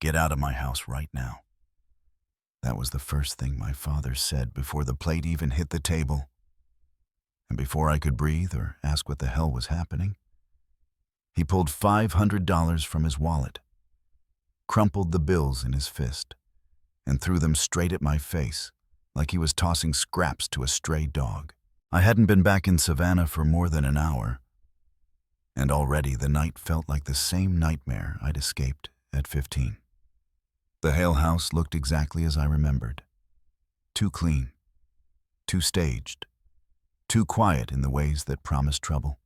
Get out of my house right now. That was the first thing my father said before the plate even hit the table. And before I could breathe or ask what the hell was happening, he pulled $500 from his wallet, crumpled the bills in his fist, and threw them straight at my face like he was tossing scraps to a stray dog. I hadn't been back in Savannah for more than an hour, and already the night felt like the same nightmare I'd escaped at 15. The Hale house looked exactly as I remembered. Too clean, too staged, too quiet in the ways that promised trouble.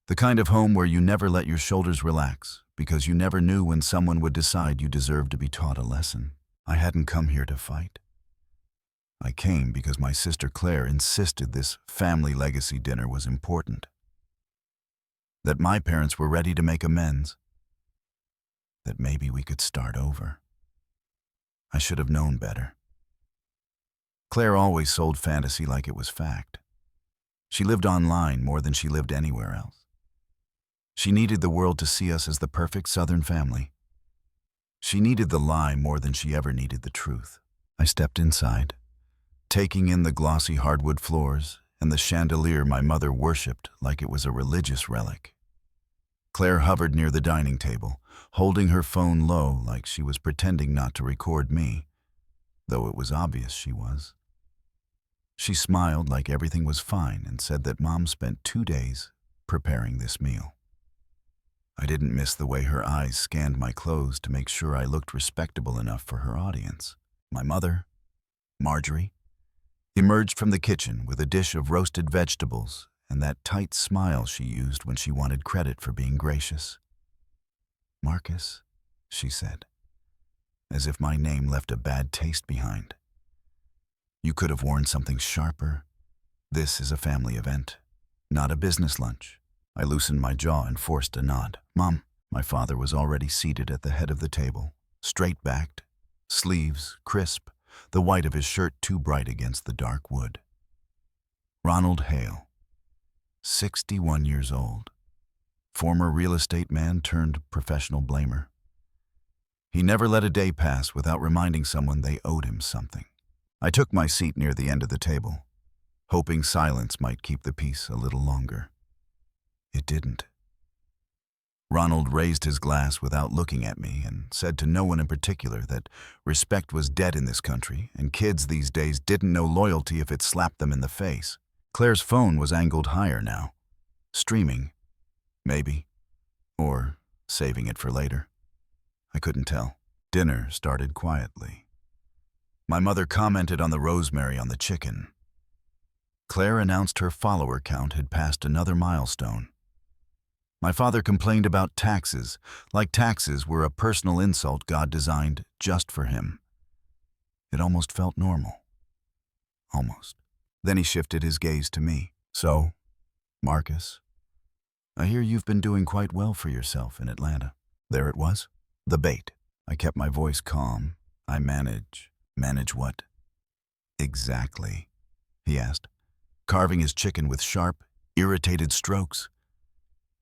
The kind of home where you never let your shoulders relax because you never knew when someone would decide you deserved to be taught a lesson. I hadn't come here to fight. I came because my sister Claire insisted this family legacy dinner was important. That my parents were ready to make amends. That maybe we could start over. I should have known better. Claire always sold fantasy like it was fact. She lived online more than she lived anywhere else. She needed the world to see us as the perfect Southern family. She needed the lie more than she ever needed the truth. I stepped inside, taking in the glossy hardwood floors and the chandelier my mother worshipped like it was a religious relic. Claire hovered near the dining table, holding her phone low like she was pretending not to record me, though it was obvious she was. She smiled like everything was fine and said that Mom spent 2 days preparing this meal. I didn't miss the way her eyes scanned my clothes to make sure I looked respectable enough for her audience. My mother, Marjorie, emerged from the kitchen with a dish of roasted vegetables and that tight smile she used when she wanted credit for being gracious. "Marcus," she said, as if my name left a bad taste behind. "You could have worn something sharper. This is a family event, not a business lunch." I loosened my jaw and forced a nod. "Mom." My father was already seated at the head of the table, straight-backed, sleeves crisp, the white of his shirt too bright against the dark wood. Ronald Hale, 61 years old, former real estate man turned professional blamer. He never let a day pass without reminding someone they owed him something. I took my seat near the end of the table, hoping silence might keep the peace a little longer. It didn't. Ronald raised his glass without looking at me and said to no one in particular that respect was dead in this country and kids these days didn't know loyalty if it slapped them in the face. Claire's phone was angled higher now, streaming, maybe, or saving it for later. I couldn't tell. Dinner started quietly. My mother commented on the rosemary on the chicken. Claire announced her follower count had passed another milestone. My father complained about taxes, like taxes were a personal insult God designed just for him. It almost felt normal. Almost. Then he shifted his gaze to me. "So, Marcus, I hear you've been doing quite well for yourself in Atlanta." There it was, the bait. I kept my voice calm. "I manage. Manage what?" "Exactly?" he asked, carving his chicken with sharp, irritated strokes.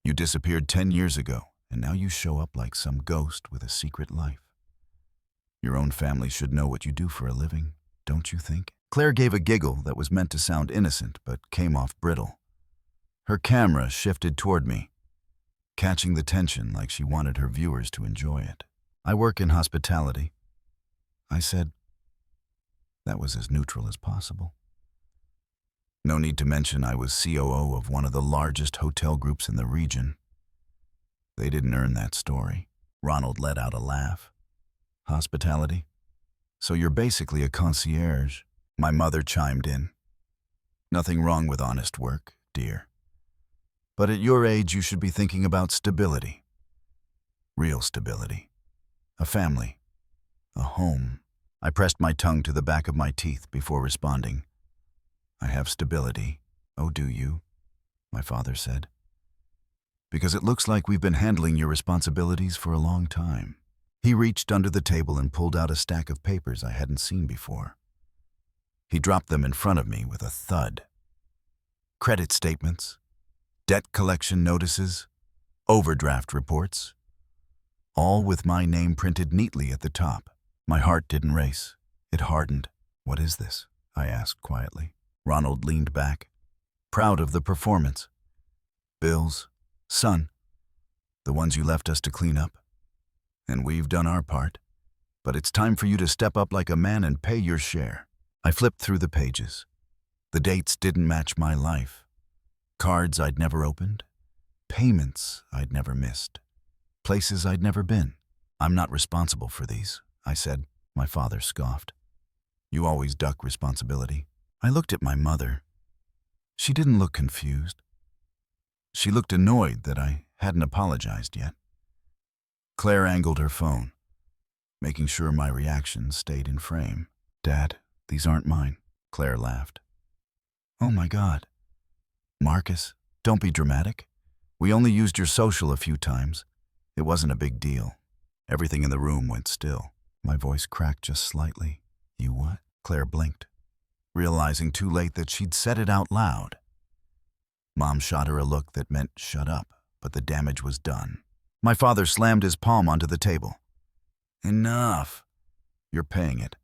"You disappeared 10 years ago, and now you show up like some ghost with a secret life. Your own family should know what you do for a living, don't you think?" Claire gave a giggle that was meant to sound innocent but came off brittle. Her camera shifted toward me, catching the tension like she wanted her viewers to enjoy it. "I work in hospitality," I said. That was as neutral as possible. No need to mention I was COO of one of the largest hotel groups in the region. They didn't earn that story. Ronald let out a laugh. "Hospitality? So you're basically a concierge." My mother chimed in. "Nothing wrong with honest work, dear. But at your age, you should be thinking about stability. Real stability. A family. A home." I pressed my tongue to the back of my teeth before responding. "I have stability." "Oh, do you?" my father said. "Because it looks like we've been handling your responsibilities for a long time." He reached under the table and pulled out a stack of papers I hadn't seen before. He dropped them in front of me with a thud. Credit statements, debt collection notices, overdraft reports. all with my name printed neatly at the top. My heart didn't race. It hardened. "What is this?" I asked quietly. Ronald leaned back, proud of the performance. "Bills, son. The ones you left us to clean up. And we've done our part. But it's time for you to step up like a man and pay your share." I flipped through the pages. The dates didn't match my life. Cards I'd never opened. Payments I'd never missed. Places I'd never been. "I'm not responsible for these," I said. My father scoffed. "You always duck responsibility." I looked at my mother. She didn't look confused. She looked annoyed that I hadn't apologized yet. Claire angled her phone, making sure my reaction stayed in frame. "Dad, these aren't mine." Claire laughed. "Oh my God. Marcus, don't be dramatic. We only used your social a few times. It wasn't a big deal." Everything in the room went still. My voice cracked just slightly. "You what?" Claire blinked, realizing too late that she'd said it out loud. Mom shot her a look that meant shut up, but the damage was done. My father slammed his palm onto the table. "Enough. You're paying it.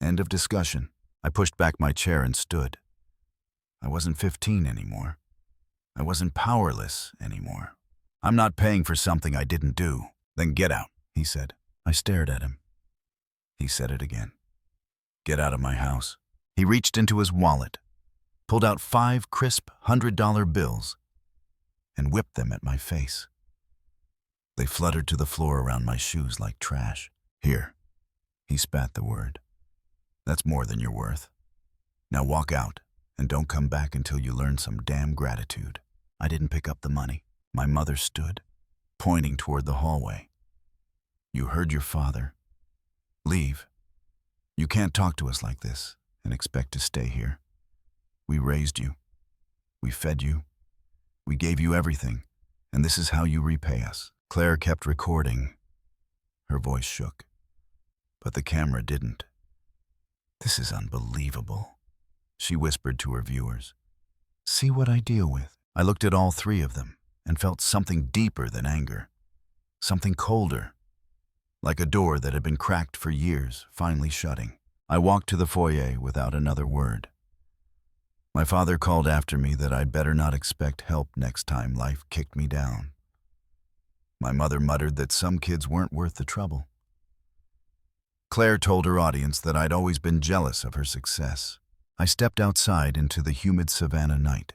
End of discussion." I pushed back my chair and stood. I wasn't 15 anymore. I wasn't powerless anymore. "I'm not paying for something I didn't do." "Then get out," he said. I stared at him. He said it again. "Get out of my house." He reached into his wallet, pulled out 5 crisp $100 bills, and whipped them at my face. They fluttered to the floor around my shoes like trash. "Here." He spat the word. "That's more than you're worth. Now walk out, and don't come back until you learn some damn gratitude." I didn't pick up the money. My mother stood, pointing toward the hallway. "You heard your father. Leave. You can't talk to us like this and expect to stay here. We raised you. We fed you. We gave you everything, and this is how you repay us." Claire kept recording. Her voice shook, but the camera didn't. "This is unbelievable," she whispered to her viewers. "See what I deal with." I looked at all 3 of them and felt something deeper than anger, something colder, like a door that had been cracked for years, finally shutting. I walked to the foyer without another word. My father called after me that I'd better not expect help next time life kicked me down. My mother muttered that some kids weren't worth the trouble. Claire told her audience that I'd always been jealous of her success. I stepped outside into the humid Savannah night,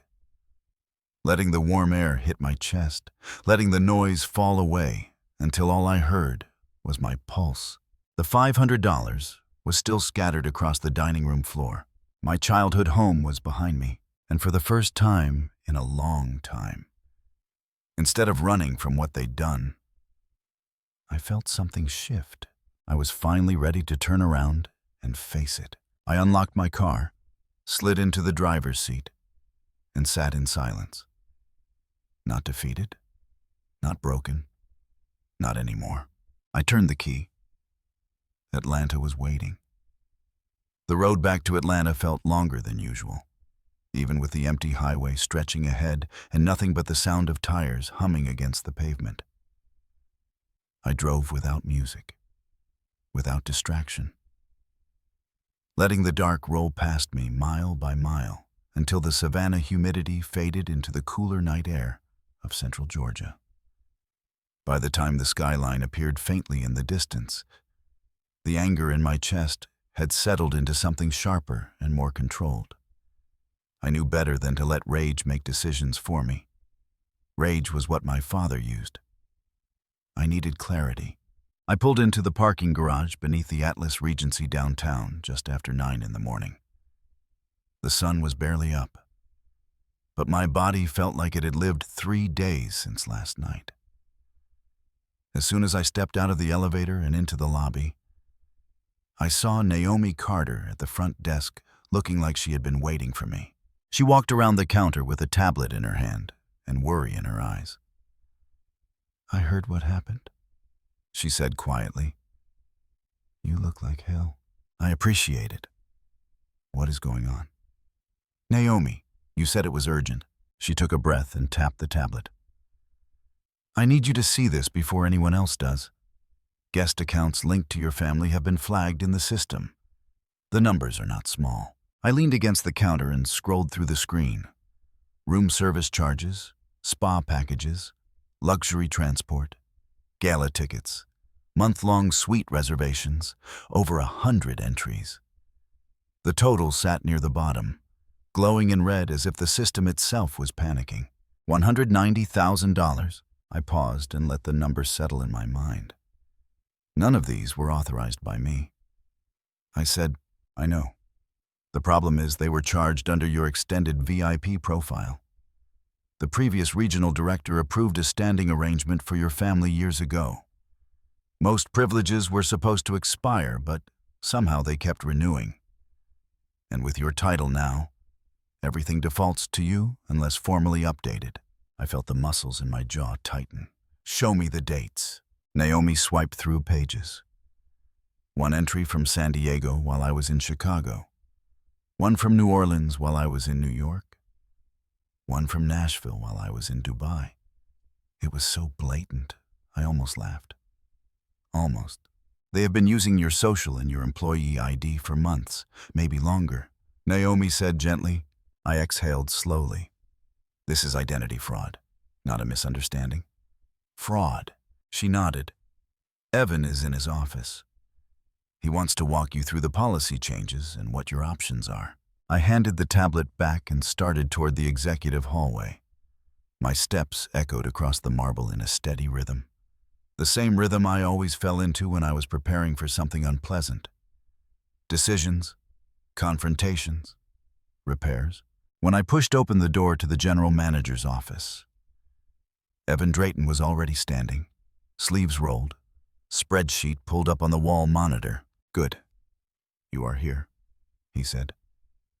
letting the warm air hit my chest, letting the noise fall away until all I heard was my pulse. The $500 was still scattered across the dining room floor. My childhood home was behind me, and for the first time in a long time, instead of running from what they'd done, I felt something shift. I was finally ready to turn around and face it. I unlocked my car, slid into the driver's seat, and sat in silence. Not defeated, not broken, not anymore. I turned the key. Atlanta was waiting. The road back to Atlanta felt longer than usual, even with the empty highway stretching ahead and nothing but the sound of tires humming against the pavement. I drove without music, without distraction, letting the dark roll past me mile by mile until the Savannah humidity faded into the cooler night air of central Georgia. By the time the skyline appeared faintly in the distance, the anger in my chest had settled into something sharper and more controlled. I knew better than to let rage make decisions for me. Rage was what my father used. I needed clarity. I pulled into the parking garage beneath the Atlas Regency downtown just after 9 in the morning. The sun was barely up, but my body felt like it had lived 3 days since last night. As soon as I stepped out of the elevator and into the lobby, I saw Naomi Carter at the front desk looking like she had been waiting for me. She walked around the counter with a tablet in her hand and worry in her eyes. "I heard what happened," she said quietly. "You look like hell." "I appreciate it. What is going on?" "Naomi, you said it was urgent." She took a breath and tapped the tablet. "I need you to see this before anyone else does." Guest accounts linked to your family have been flagged in the system. The numbers are not small. I leaned against the counter and scrolled through the screen. Room service charges, spa packages, luxury transport, gala tickets, month-long suite reservations, over 100 entries. The total sat near the bottom, glowing in red as if the system itself was panicking. $190,000. I paused and let the number settle in my mind. None of these were authorized by me. I said, I know. The problem is they were charged under your extended VIP profile. The previous regional director approved a standing arrangement for your family years ago. Most privileges were supposed to expire, but somehow they kept renewing. And with your title now, everything defaults to you unless formally updated. I felt the muscles in my jaw tighten. Show me the dates. Naomi swiped through pages. One entry from San Diego while I was in Chicago. One from New Orleans while I was in New York. One from Nashville while I was in Dubai. It was so blatant, I almost laughed. Almost. They have been using your social and your employee ID for months, maybe longer. Naomi said gently. I exhaled slowly. This is identity fraud, not a misunderstanding. Fraud. She nodded. Evan is in his office. He wants to walk you through the policy changes and what your options are. I handed the tablet back and started toward the executive hallway. My steps echoed across the marble in a steady rhythm. The same rhythm I always fell into when I was preparing for something unpleasant. Decisions, confrontations, repairs. When I pushed open the door to the general manager's office, Evan Drayton was already standing, sleeves rolled, spreadsheet pulled up on the wall monitor. Good. You are here, he said.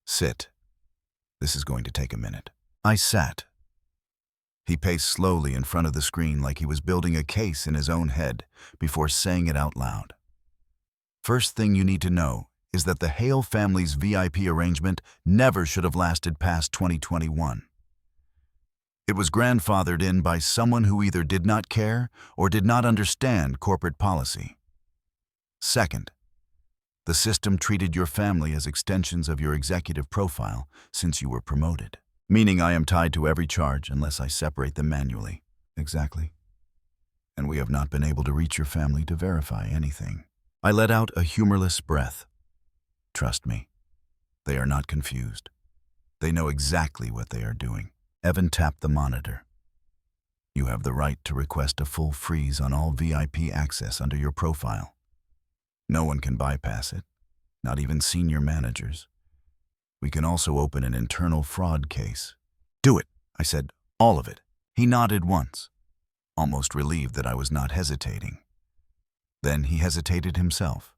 Sit. This is going to take a minute. I sat. He paced slowly in front of the screen like he was building a case in his own head before saying it out loud. First thing you need to know is that the Hale family's VIP arrangement never should have lasted past 2021. It was grandfathered in by someone who either did not care or did not understand corporate policy. Second, the system treated your family as extensions of your executive profile since you were promoted, meaning I am tied to every charge unless I separate them manually. Exactly. And we have not been able to reach your family to verify anything. I let out a humorless breath. Trust me, they are not confused. They know exactly what they are doing. Evan tapped the monitor. You have the right to request a full freeze on all VIP access under your profile. No one can bypass it, not even senior managers. We can also open an internal fraud case. Do it, I said, all of it. He nodded once, almost relieved that I was not hesitating. Then he hesitated himself.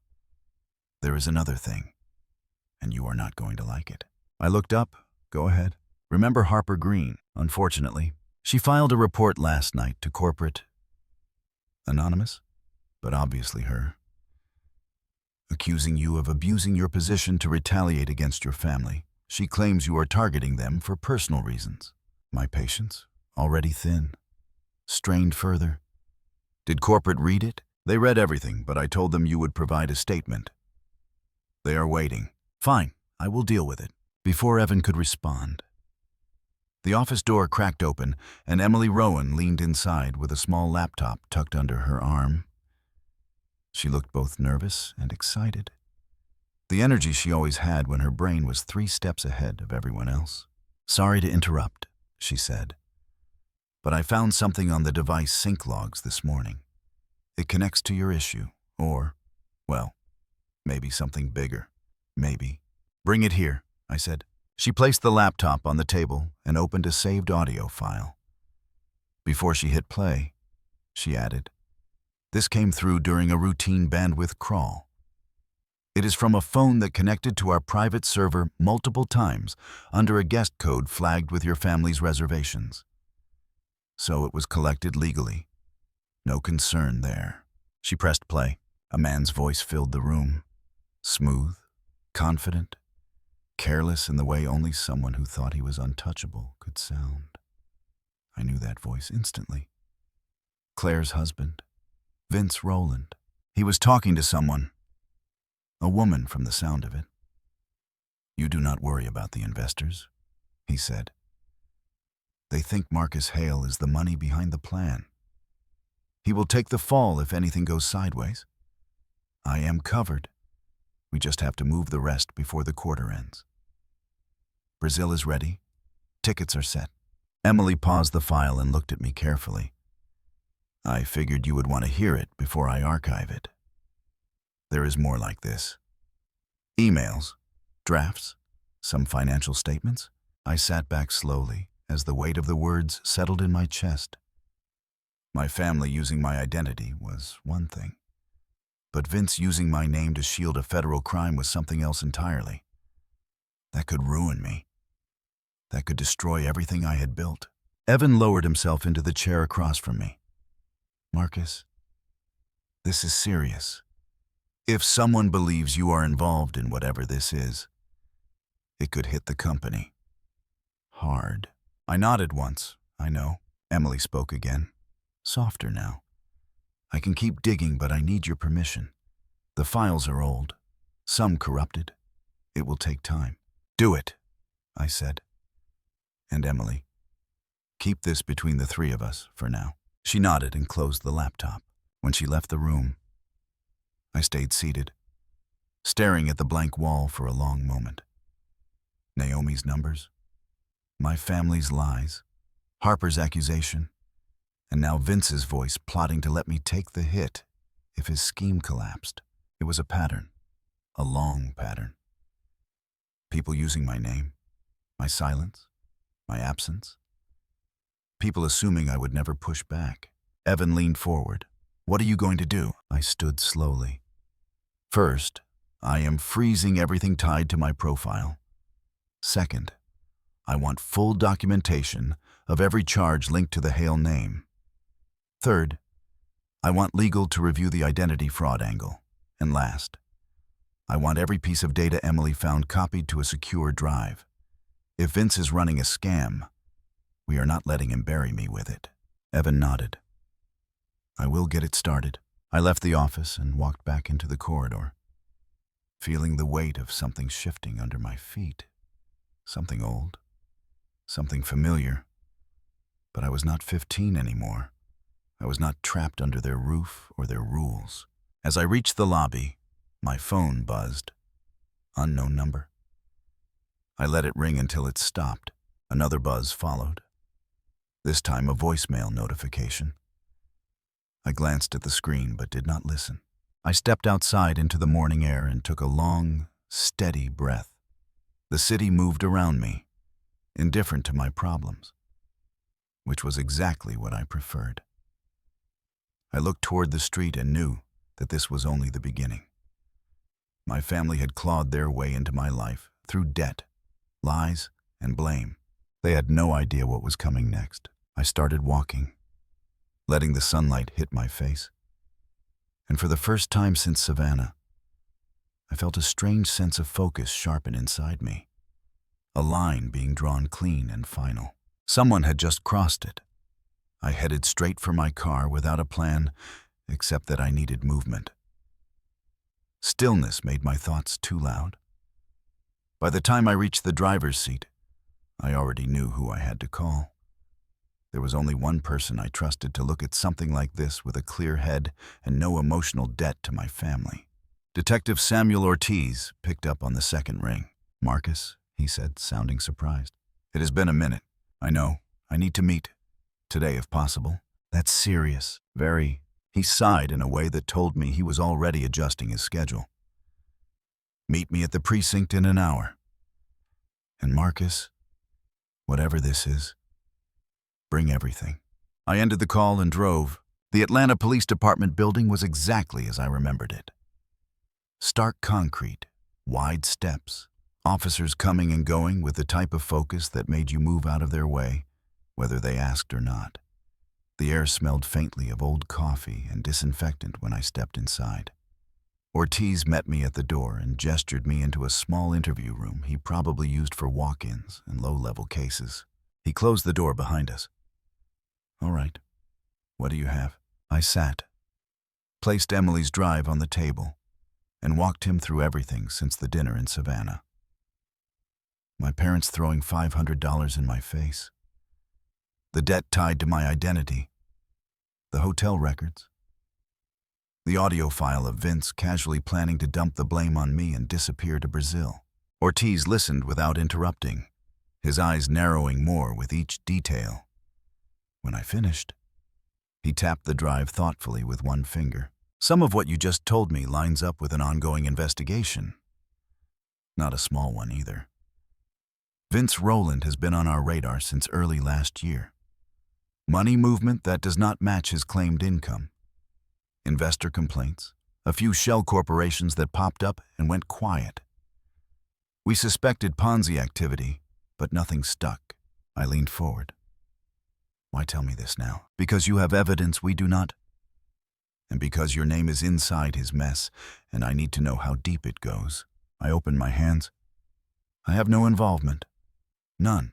There is another thing, and you are not going to like it. I looked up. Go ahead. Remember Harper Green? Unfortunately, she filed a report last night to corporate. Anonymous, but obviously her. Accusing you of abusing your position to retaliate against your family. She claims you are targeting them for personal reasons. My patience, already thin, strained further. Did corporate read it? They read everything, but I told them you would provide a statement. They are waiting. Fine, I will deal with it. Before Evan could respond, the office door cracked open, and Emily Rowan leaned inside with a small laptop tucked under her arm. She looked both nervous and excited. The energy she always had when her brain was 3 steps ahead of everyone else. Sorry to interrupt, she said, but I found something on the device sync logs this morning. It connects to your issue, or, well, maybe something bigger. Maybe. Bring it here, I said. She placed the laptop on the table and opened a saved audio file. Before she hit play, she added, this came through during a routine bandwidth crawl. It is from a phone that connected to our private server multiple times under a guest code flagged with your family's reservations. So it was collected legally. No concern there. She pressed play. A man's voice filled the room. Smooth, confident, careless in the way only someone who thought he was untouchable could sound. I knew that voice instantly. Claire's husband, Vince Rowland. He was talking to someone, a woman from the sound of it. "You do not worry about the investors," he said. "They think Marcus Hale is the money behind the plan. He will take the fall if anything goes sideways. I am covered. We just have to move the rest before the quarter ends. Brazil is ready. Tickets are set." Emily paused the file and looked at me carefully. "I figured you would want to hear it before I archive it. There is more like this. Emails, drafts, some financial statements." I sat back slowly as the weight of the words settled in my chest. My family using my identity was one thing, but Vince using my name to shield a federal crime was something else entirely. That could ruin me. That could destroy everything I had built. Evan lowered himself into the chair across from me. "Marcus, this is serious. If someone believes you are involved in whatever this is, it could hit the company hard." I nodded once. "I know." Emily spoke again, softer now. "I can keep digging, but I need your permission. The files are old, some corrupted. It will take time." "Do it," I said. "And Emily, keep this between the three of us for now." She nodded and closed the laptop. When she left the room, I stayed seated, staring at the blank wall for a long moment. Naomi's numbers, my family's lies, Harper's accusation, and now Vince's voice plotting to let me take the hit if his scheme collapsed. It was a pattern, a long pattern. People using my name, my silence, my absence. People assuming I would never push back. Evan leaned forward. "What are you going to do?" I stood slowly. "First, I am freezing everything tied to my profile. Second, I want full documentation of every charge linked to the Hale name. Third, I want legal to review the identity fraud angle. And last, I want every piece of data Emily found copied to a secure drive. If Vince is running a scam, we are not letting him bury me with it." Evan nodded. "I will get it started." I left the office and walked back into the corridor, feeling the weight of something shifting under my feet. Something old, something familiar. But I was not 15 anymore. I was not trapped under their roof or their rules. As I reached the lobby, my phone buzzed. Unknown number. I let it ring until it stopped. Another buzz followed. This time a voicemail notification. I glanced at the screen but did not listen. I stepped outside into the morning air and took a long, steady breath. The city moved around me, indifferent to my problems, which was exactly what I preferred. I looked toward the street and knew that this was only the beginning. My family had clawed their way into my life through debt, lies, and blame. They had no idea what was coming next. I started walking, letting the sunlight hit my face. And for the first time since Savannah, I felt a strange sense of focus sharpen inside me, a line being drawn clean and final. Someone had just crossed it. I headed straight for my car without a plan, except that I needed movement. Stillness made my thoughts too loud. By the time I reached the driver's seat, I already knew who I had to call. There was only one person I trusted to look at something like this with a clear head and no emotional debt to my family. Detective Samuel Ortiz picked up on the second ring. "Marcus," he said, sounding surprised. "It has been a minute. I know. I need to meet. Today, if possible." "That's serious." "Very." He sighed in a way that told me he was already adjusting his schedule. "Meet me at the precinct in an hour. And Marcus, whatever this is, bring everything." I ended the call and drove. The Atlanta Police Department building was exactly as I remembered it. Stark concrete, wide steps, officers coming and going with the type of focus that made you move out of their way, whether they asked or not. The air smelled faintly of old coffee and disinfectant when I stepped inside. Ortiz met me at the door and gestured me into a small interview room he probably used for walk-ins and low-level cases. He closed the door behind us. "All right. What do you have?" I sat, placed Emily's drive on the table, and walked him through everything since the dinner in Savannah. My parents throwing $500 in my face. The debt tied to my identity. The hotel records. The audio file of Vince casually planning to dump the blame on me and disappear to Brazil. Ortiz listened without interrupting, his eyes narrowing more with each detail. When I finished, he tapped the drive thoughtfully with one finger. Some of what you just told me lines up with an ongoing investigation. Not a small one either. Vince Rowland has been on our radar since early last year. Money movement that does not match his claimed income. Investor complaints, a few shell corporations that popped up and went quiet. We suspected Ponzi activity, but nothing stuck. I leaned forward. Why tell me this now? Because you have evidence we do not. And because your name is inside his mess, and I need to know how deep it goes. I opened my hands. I have no involvement. None.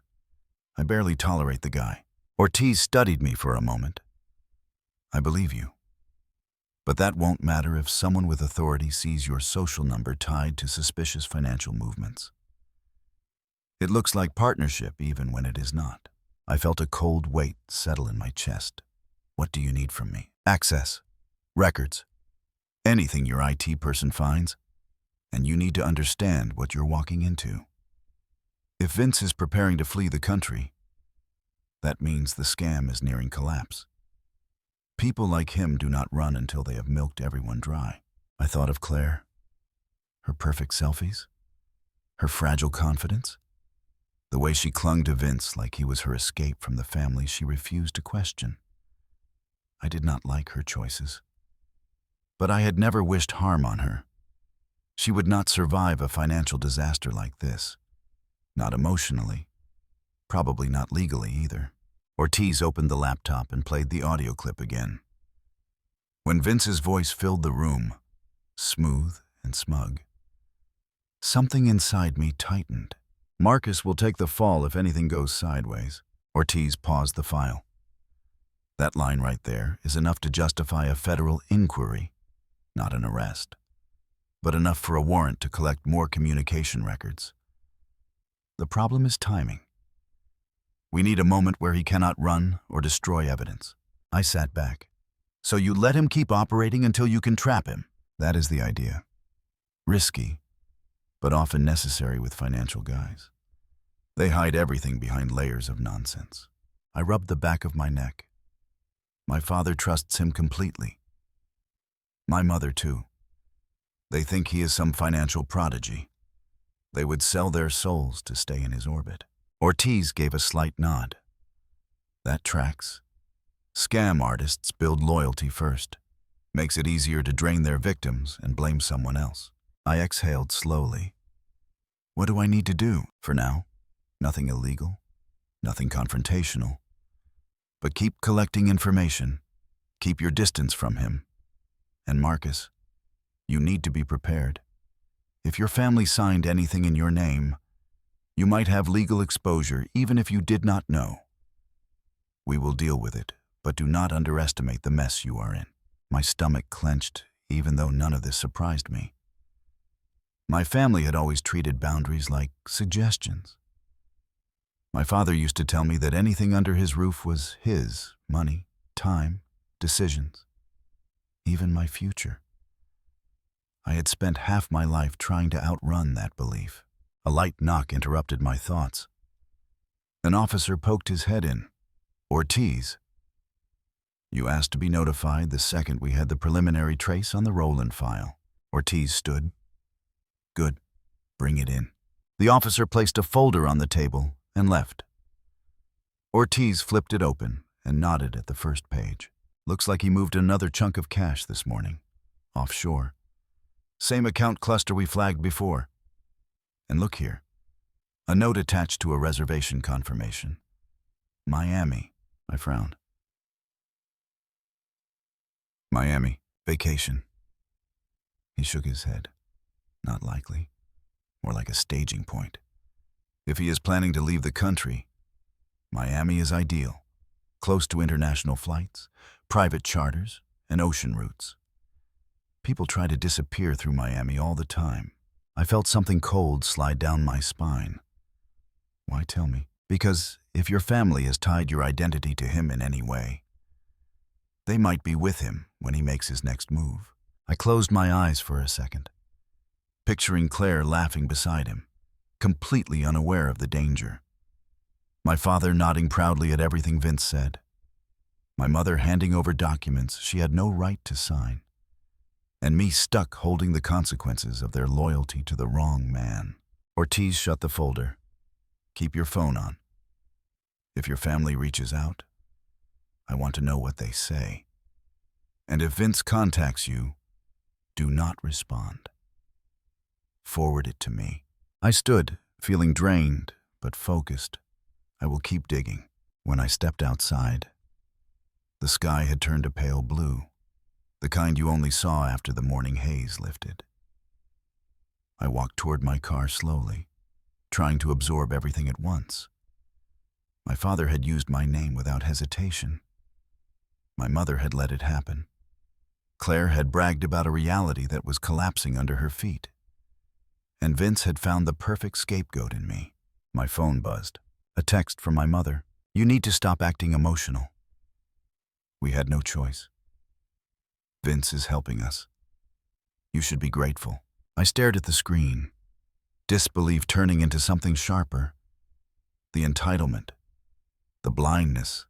I barely tolerate the guy. Ortiz studied me for a moment. I believe you. But that won't matter if someone with authority sees your social number tied to suspicious financial movements. It looks like partnership even when it is not. I felt a cold weight settle in my chest. What do you need from me? Access. Records. Anything your IT person finds. And you need to understand what you're walking into. If Vince is preparing to flee the country, that means the scam is nearing collapse. People like him do not run until they have milked everyone dry. I thought of Claire. Her perfect selfies. Her fragile confidence. The way she clung to Vince like he was her escape from the family she refused to question. I did not like her choices. But I had never wished harm on her. She would not survive a financial disaster like this. Not emotionally. Probably not legally either. Ortiz opened the laptop and played the audio clip again. When Vince's voice filled the room, smooth and smug, something inside me tightened. Marcus will take the fall if anything goes sideways. Ortiz paused the file. That line right there is enough to justify a federal inquiry, not an arrest, but enough for a warrant to collect more communication records. The problem is timing. We need a moment where he cannot run or destroy evidence. I sat back. So you let him keep operating until you can trap him. That is the idea. Risky, but often necessary with financial guys. They hide everything behind layers of nonsense. I rubbed the back of my neck. My father trusts him completely. My mother too. They think he is some financial prodigy. They would sell their souls to stay in his orbit. Ortiz gave a slight nod. That tracks. Scam artists build loyalty first. Makes it easier to drain their victims and blame someone else. I exhaled slowly. What do I need to do? For now, nothing illegal, nothing confrontational. But keep collecting information. Keep your distance from him. And Marcus, you need to be prepared. If your family signed anything in your name, you might have legal exposure even if you did not know. We will deal with it, but do not underestimate the mess you are in. My stomach clenched, even though none of this surprised me. My family had always treated boundaries like suggestions. My father used to tell me that anything under his roof was his: money, time, decisions, even my future. I had spent half my life trying to outrun that belief. A light knock interrupted my thoughts. An officer poked his head in. Ortiz. You asked to be notified the second we had the preliminary trace on the Rowland file. Ortiz stood. Good. Bring it in. The officer placed a folder on the table and left. Ortiz flipped it open and nodded at the first page. Looks like he moved another chunk of cash this morning. Offshore. Same account cluster we flagged before. And look here. A note attached to a reservation confirmation. Miami. I frowned. Miami. Vacation. He shook his head. Not likely. More like a staging point. If he is planning to leave the country, Miami is ideal. Close to international flights, private charters, and ocean routes. People try to disappear through Miami all the time. I felt something cold slide down my spine. Why tell me? Because if your family has tied your identity to him in any way, they might be with him when he makes his next move. I closed my eyes for a second, picturing Claire laughing beside him, completely unaware of the danger. My father nodding proudly at everything Vince said. My mother handing over documents she had no right to sign. And me stuck holding the consequences of their loyalty to the wrong man. Ortiz shut the folder. Keep your phone on. If your family reaches out, I want to know what they say. And if Vince contacts you, do not respond. Forward it to me. I stood, feeling drained, but focused. I will keep digging. When I stepped outside, the sky had turned a pale blue, the kind you only saw after the morning haze lifted. I walked toward my car slowly, trying to absorb everything at once. My father had used my name without hesitation. My mother had let it happen. Claire had bragged about a reality that was collapsing under her feet. And Vince had found the perfect scapegoat in me. My phone buzzed. A text from my mother. You need to stop acting emotional. We had no choice. Vince is helping us. You should be grateful. I stared at the screen, disbelief turning into something sharper. The entitlement, the blindness,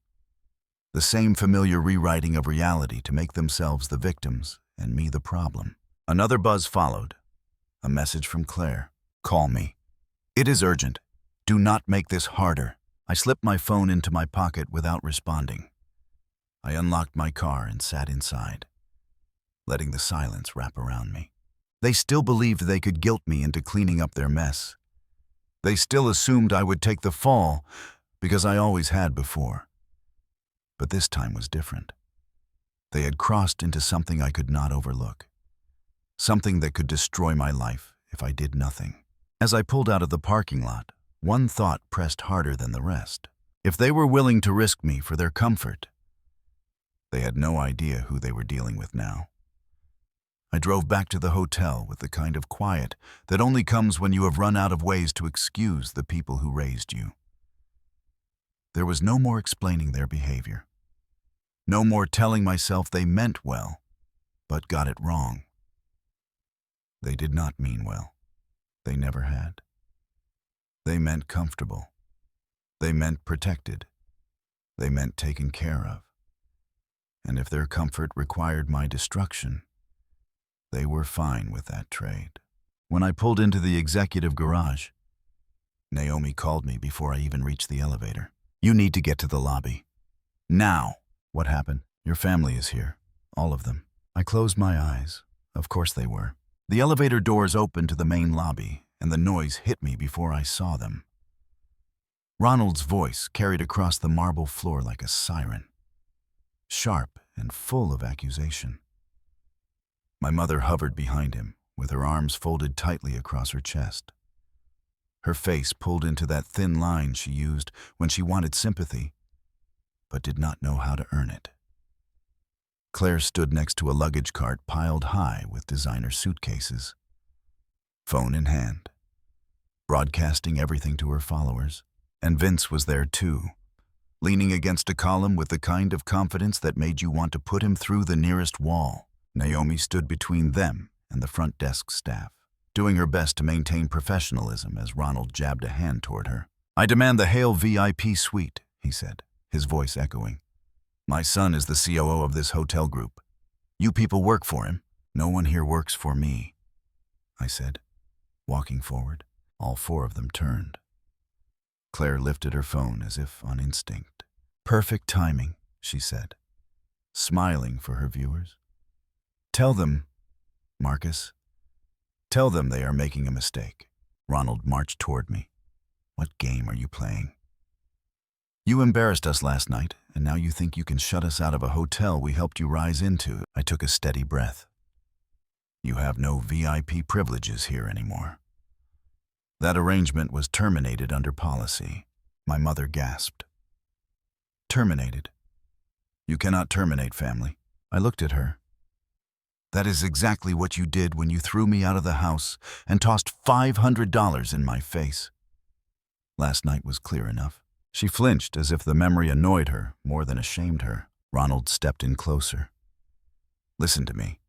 the same familiar rewriting of reality to make themselves the victims and me the problem. Another buzz followed. A message from Claire. Call me. It is urgent. Do not make this harder. I slipped my phone into my pocket without responding. I unlocked my car and sat inside, letting the silence wrap around me. They still believed they could guilt me into cleaning up their mess. They still assumed I would take the fall, because I always had before. But this time was different. They had crossed into something I could not overlook, something that could destroy my life if I did nothing. As I pulled out of the parking lot, one thought pressed harder than the rest. If they were willing to risk me for their comfort, they had no idea who they were dealing with now. I drove back to the hotel with the kind of quiet that only comes when you have run out of ways to excuse the people who raised you. There was no more explaining their behavior. No more telling myself they meant well, but got it wrong. They did not mean well. They never had. They meant comfortable. They meant protected. They meant taken care of. And if their comfort required my destruction, they were fine with that trade. When I pulled into the executive garage, Naomi called me before I even reached the elevator. You need to get to the lobby. Now! What happened? Your family is here. All of them. I closed my eyes. Of course they were. The elevator doors opened to the main lobby, and the noise hit me before I saw them. Ronald's voice carried across the marble floor like a siren, sharp and full of accusation. My mother hovered behind him, with her arms folded tightly across her chest. Her face pulled into that thin line she used when she wanted sympathy, but did not know how to earn it. Claire stood next to a luggage cart piled high with designer suitcases, phone in hand, broadcasting everything to her followers. And Vince was there too, leaning against a column with the kind of confidence that made you want to put him through the nearest wall. Naomi stood between them and the front desk staff, doing her best to maintain professionalism as Ronald jabbed a hand toward her. I demand the Hale VIP suite, he said, his voice echoing. My son is the COO of this hotel group. You people work for him. No one here works for me, I said, walking forward. All four of them turned. Claire lifted her phone as if on instinct. Perfect timing, she said, smiling for her viewers. Tell them, Marcus, tell them they are making a mistake. Ronald marched toward me. What game are you playing? You embarrassed us last night, and now you think you can shut us out of a hotel we helped you rise into. I took a steady breath. You have no VIP privileges here anymore. That arrangement was terminated under policy. My mother gasped. Terminated? You cannot terminate family. I looked at her. That is exactly what you did when you threw me out of the house and tossed $500 in my face. Last night was clear enough. She flinched as if the memory annoyed her more than ashamed her. Ronald stepped in closer. Listen to me.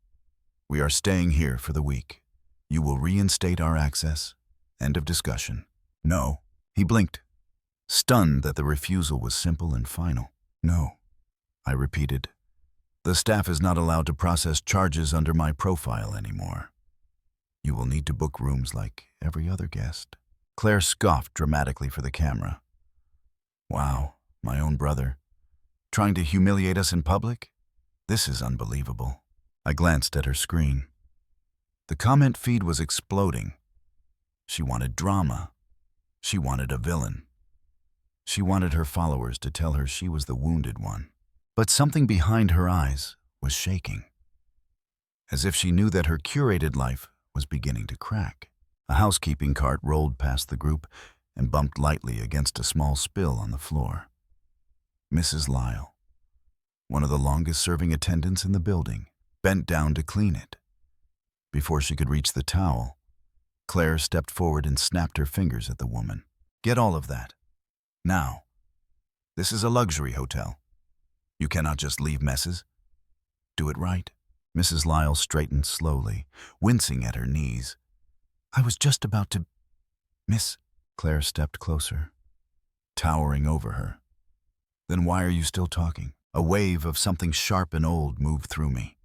We are staying here for the week. You will reinstate our access. End of discussion. No. He blinked, stunned that the refusal was simple and final. No, I repeated. The staff is not allowed to process charges under my profile anymore. You will need to book rooms like every other guest. Claire scoffed dramatically for the camera. Wow, my own brother. Trying to humiliate us in public? This is unbelievable. I glanced at her screen. The comment feed was exploding. She wanted drama. She wanted a villain. She wanted her followers to tell her she was the wounded one. But something behind her eyes was shaking, as if she knew that her curated life was beginning to crack. A housekeeping cart rolled past the group and bumped lightly against a small spill on the floor. Mrs. Lyle, one of the longest-serving attendants in the building, bent down to clean it. Before she could reach the towel, Claire stepped forward and snapped her fingers at the woman. Get all of that. Now. This is a luxury hotel. You cannot just leave messes. Do it right. Mrs. Lyle straightened slowly, wincing at her knees. I was just about to... Miss... Claire stepped closer, towering over her. Then why are you still talking? A wave of something sharp and old moved through me.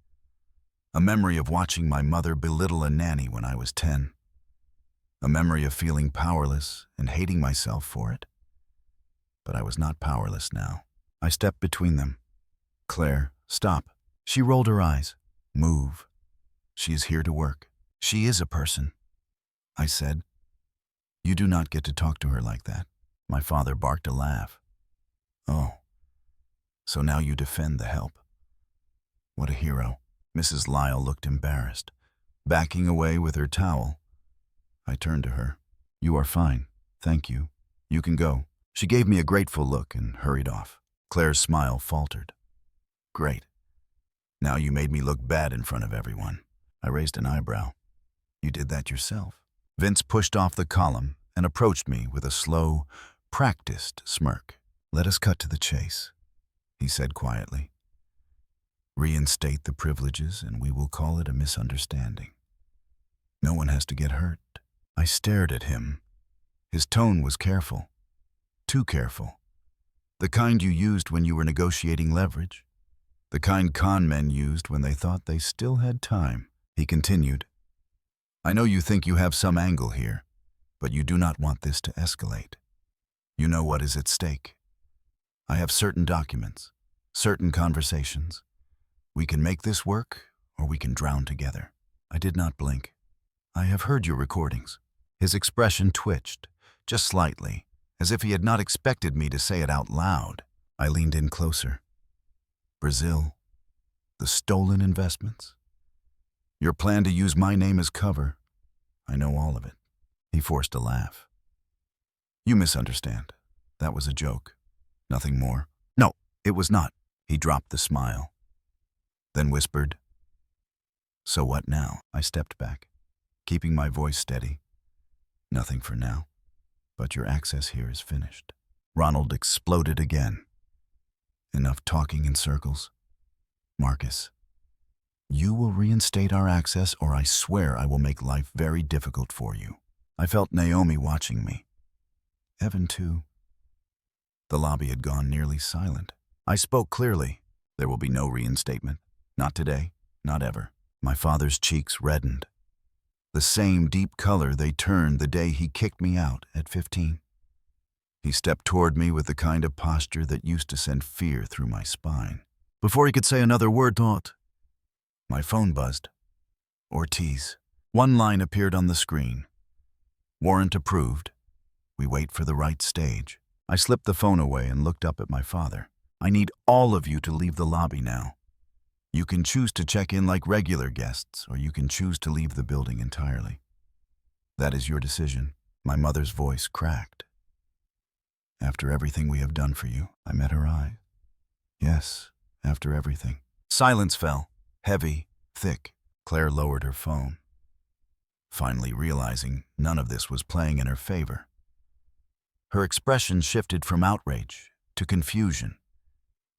A memory of watching my mother belittle a nanny when I was 10. A memory of feeling powerless and hating myself for it. But I was not powerless now. I stepped between them. Claire, stop. She rolled her eyes. Move. She is here to work. She is a person. I said. You do not get to talk to her like that. My father barked a laugh. Oh, so now you defend the help. What a hero. Mrs. Lyle looked embarrassed, backing away with her towel. I turned to her. You are fine. Thank you. You can go. She gave me a grateful look and hurried off. Claire's smile faltered. Great. Now you made me look bad in front of everyone. I raised an eyebrow. You did that yourself. Vince pushed off the column and approached me with a slow, practiced smirk. Let us cut to the chase, he said quietly. Reinstate the privileges and we will call it a misunderstanding. No one has to get hurt. I stared at him. His tone was careful. Too careful. The kind you used when you were negotiating leverage. The kind con men used when they thought they still had time. He continued. I know you think you have some angle here, but you do not want this to escalate. You know what is at stake. I have certain documents, certain conversations. We can make this work, or we can drown together. I did not blink. I have heard your recordings. His expression twitched, just slightly, as if he had not expected me to say it out loud. I leaned in closer. Brazil, the stolen investments. Your plan to use my name as cover. I know all of it. He forced a laugh. You misunderstand. That was a joke. Nothing more. No, it was not. He dropped the smile. Then whispered, So what now? I stepped back, keeping my voice steady. Nothing for now, but your access here is finished. Ronald exploded again. Enough talking in circles. Marcus, you will reinstate our access or I swear I will make life very difficult for you. I felt Naomi watching me. Evan too. The lobby had gone nearly silent. I spoke clearly. There will be no reinstatement. Not today, not ever. My father's cheeks reddened. The same deep color they turned the day he kicked me out at 15. He stepped toward me with the kind of posture that used to send fear through my spine. Before he could say another word, my phone buzzed. Ortiz. One line appeared on the screen. Warrant approved. We wait for the right stage. I slipped the phone away and looked up at my father. I need all of you to leave the lobby now. You can choose to check in like regular guests, or you can choose to leave the building entirely. That is your decision. My mother's voice cracked. After everything we have done for you, I met her eye. Yes, after everything. Silence fell, heavy, thick. Claire lowered her phone, finally realizing none of this was playing in her favor. Her expression shifted from outrage to confusion,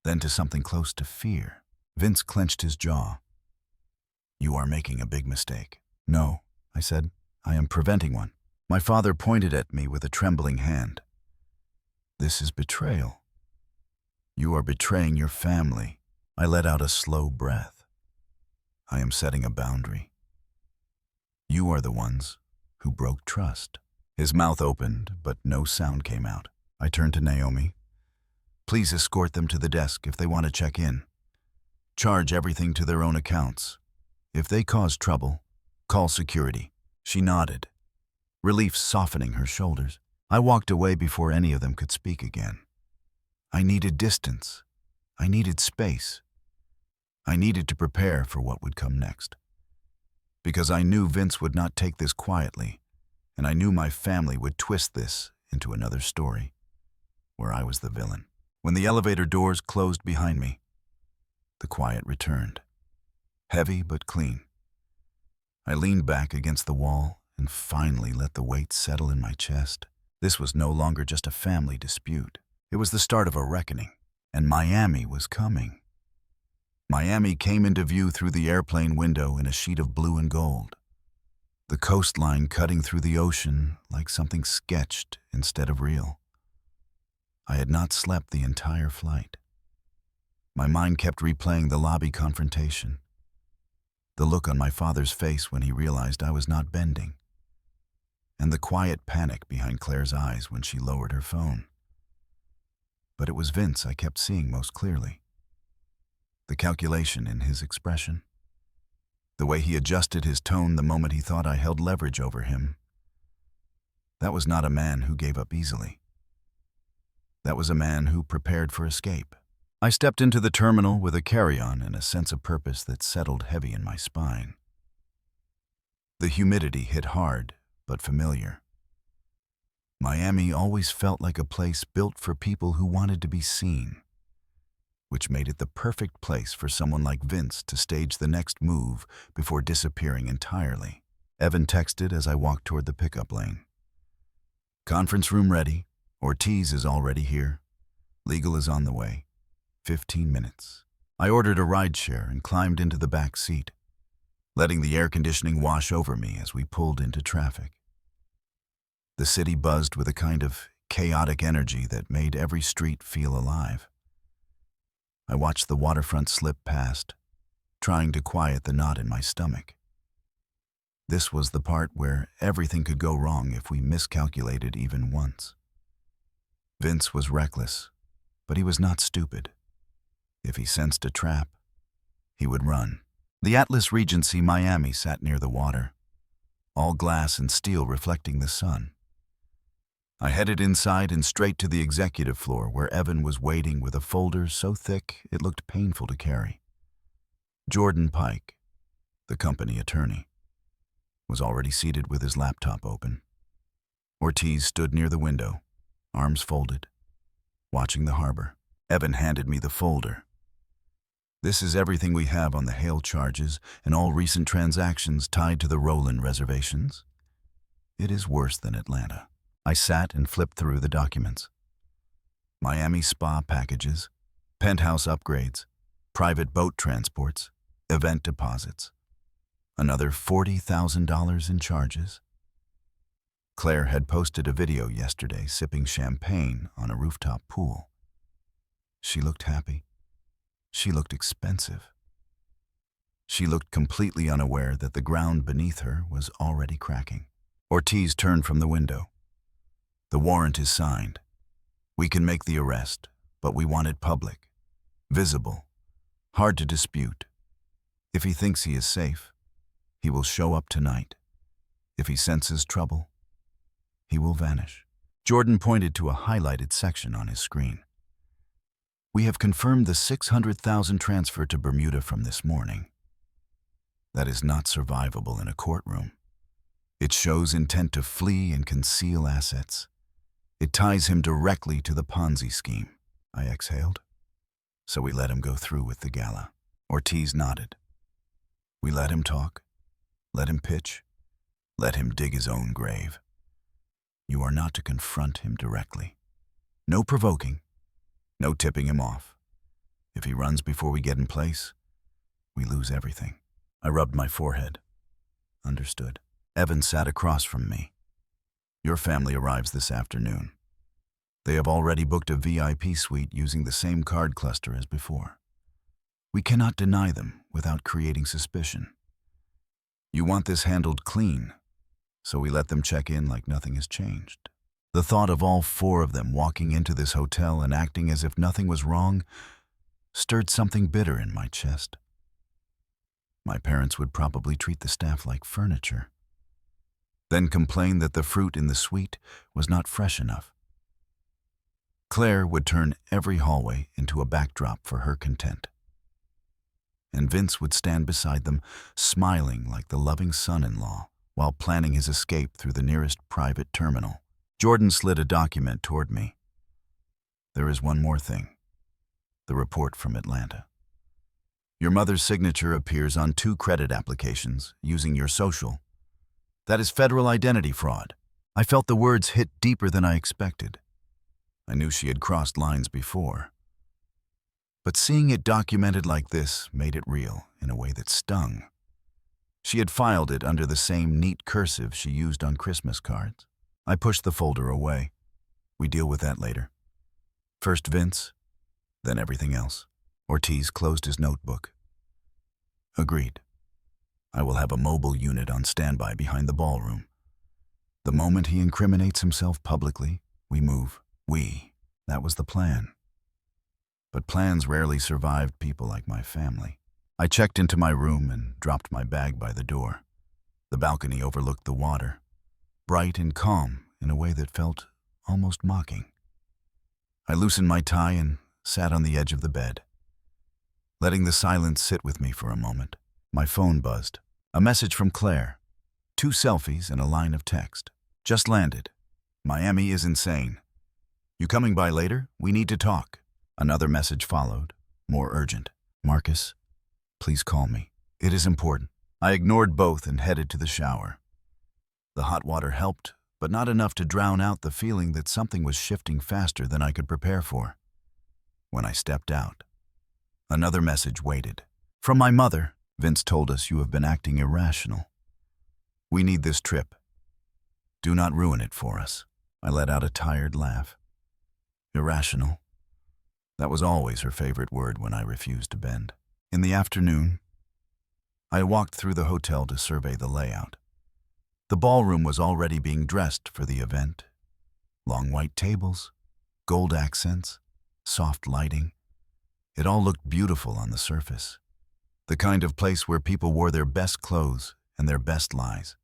then to something close to fear. Vince clenched his jaw. "You are making a big mistake." "No," I said. "I am preventing one." My father pointed at me with a trembling hand. "This is betrayal. You are betraying your family." I let out a slow breath. "I am setting a boundary. You are the ones who broke trust." His mouth opened, but no sound came out. I turned to Naomi. "Please escort them to the desk if they want to check in. Charge everything to their own accounts. If they cause trouble, call security." She nodded, relief softening her shoulders. I walked away before any of them could speak again. I needed distance. I needed space. I needed to prepare for what would come next. Because I knew Vince would not take this quietly, and I knew my family would twist this into another story, where I was the villain. When the elevator doors closed behind me, the quiet returned, heavy but clean. I leaned back against the wall and finally let the weight settle in my chest. This was no longer just a family dispute. It was the start of a reckoning, and Miami was coming. Miami came into view through the airplane window in a sheet of blue and gold, the coastline cutting through the ocean like something sketched instead of real. I had not slept the entire flight. My mind kept replaying the lobby confrontation, the look on my father's face when he realized I was not bending, and the quiet panic behind Claire's eyes when she lowered her phone. But it was Vince I kept seeing most clearly. The calculation in his expression, the way he adjusted his tone the moment he thought I held leverage over him. That was not a man who gave up easily. That was a man who prepared for escape. I stepped into the terminal with a carry-on and a sense of purpose that settled heavy in my spine. The humidity hit hard, but familiar. Miami always felt like a place built for people who wanted to be seen, which made it the perfect place for someone like Vince to stage the next move before disappearing entirely. Evan texted as I walked toward the pickup lane. "Conference room ready. Ortiz is already here. Legal is on the way. 15 minutes. I ordered a rideshare and climbed into the back seat, letting the air conditioning wash over me as we pulled into traffic. The city buzzed with a kind of chaotic energy that made every street feel alive. I watched the waterfront slip past, trying to quiet the knot in my stomach. This was the part where everything could go wrong if we miscalculated even once. Vince was reckless, but he was not stupid. If he sensed a trap, he would run. The Atlas Regency Miami sat near the water, all glass and steel reflecting the sun. I headed inside and straight to the executive floor where Evan was waiting with a folder so thick it looked painful to carry. Jordan Pike, the company attorney, was already seated with his laptop open. Ortiz stood near the window, arms folded, watching the harbor. Evan handed me the folder. "This is everything we have on the Hale charges and all recent transactions tied to the Roland reservations. It is worse than Atlanta." I sat and flipped through the documents. Miami spa packages, penthouse upgrades, private boat transports, event deposits. Another $40,000 in charges. Claire had posted a video yesterday sipping champagne on a rooftop pool. She looked happy. She looked expensive. She looked completely unaware that the ground beneath her was already cracking. Ortiz turned from the window. "The warrant is signed. We can make the arrest, but we want it public, visible, hard to dispute. If he thinks he is safe, he will show up tonight. If he senses trouble, he will vanish." Jordan pointed to a highlighted section on his screen. "We have confirmed the $600,000 transfer to Bermuda from this morning. That is not survivable in a courtroom. It shows intent to flee and conceal assets. It ties him directly to the Ponzi scheme." I exhaled. "So we let him go through with the gala." Ortiz nodded. We let him talk, let him pitch, let him dig his own grave. You are not to confront him directly. No provoking, no tipping him off. If he runs before we get in place, we lose everything. I rubbed my forehead. Understood. Evan sat across from me. Your family arrives this afternoon. They have already booked a VIP suite using the same card cluster as before. We cannot deny them without creating suspicion. You want this handled clean, so we let them check in like nothing has changed. The thought of all 4 of them walking into this hotel and acting as if nothing was wrong stirred something bitter in my chest. My parents would probably treat the staff like furniture, then complain that the fruit in the suite was not fresh enough. Claire would turn every hallway into a backdrop for her content. And Vince would stand beside them, smiling like the loving son-in-law, while planning his escape through the nearest private terminal. Jordan slid a document toward me. There is one more thing. The report from Atlanta. Your mother's signature appears on 2 credit applications using your social. That is federal identity fraud. I felt the words hit deeper than I expected. I knew she had crossed lines before. But seeing it documented like this made it real in a way that stung. She had filed it under the same neat cursive she used on Christmas cards. I pushed the folder away. We deal with that later. First Vince, then everything else. Ortiz closed his notebook. Agreed. I will have a mobile unit on standby behind the ballroom. The moment he incriminates himself publicly, we move. That was the plan. But plans rarely survived people like my family. I checked into my room and dropped my bag by the door. The balcony overlooked the water, bright and calm in a way that felt almost mocking. I loosened my tie and sat on the edge of the bed, letting the silence sit with me for a moment. My phone buzzed. A message from Claire. 2 selfies and a line of text. Just landed. Miami is insane. You coming by later? We need to talk. Another message followed, more urgent. Marcus, please call me. It is important. I ignored both and headed to the shower. The hot water helped, but not enough to drown out the feeling that something was shifting faster than I could prepare for. When I stepped out, another message waited. From my mother. Vince told us you have been acting irrational. We need this trip. Do not ruin it for us. I let out a tired laugh. Irrational. That was always her favorite word when I refused to bend. In the afternoon, I walked through the hotel to survey the layout. The ballroom was already being dressed for the event. Long white tables, gold accents, soft lighting. It all looked beautiful on the surface. The kind of place where people wore their best clothes and their best lies.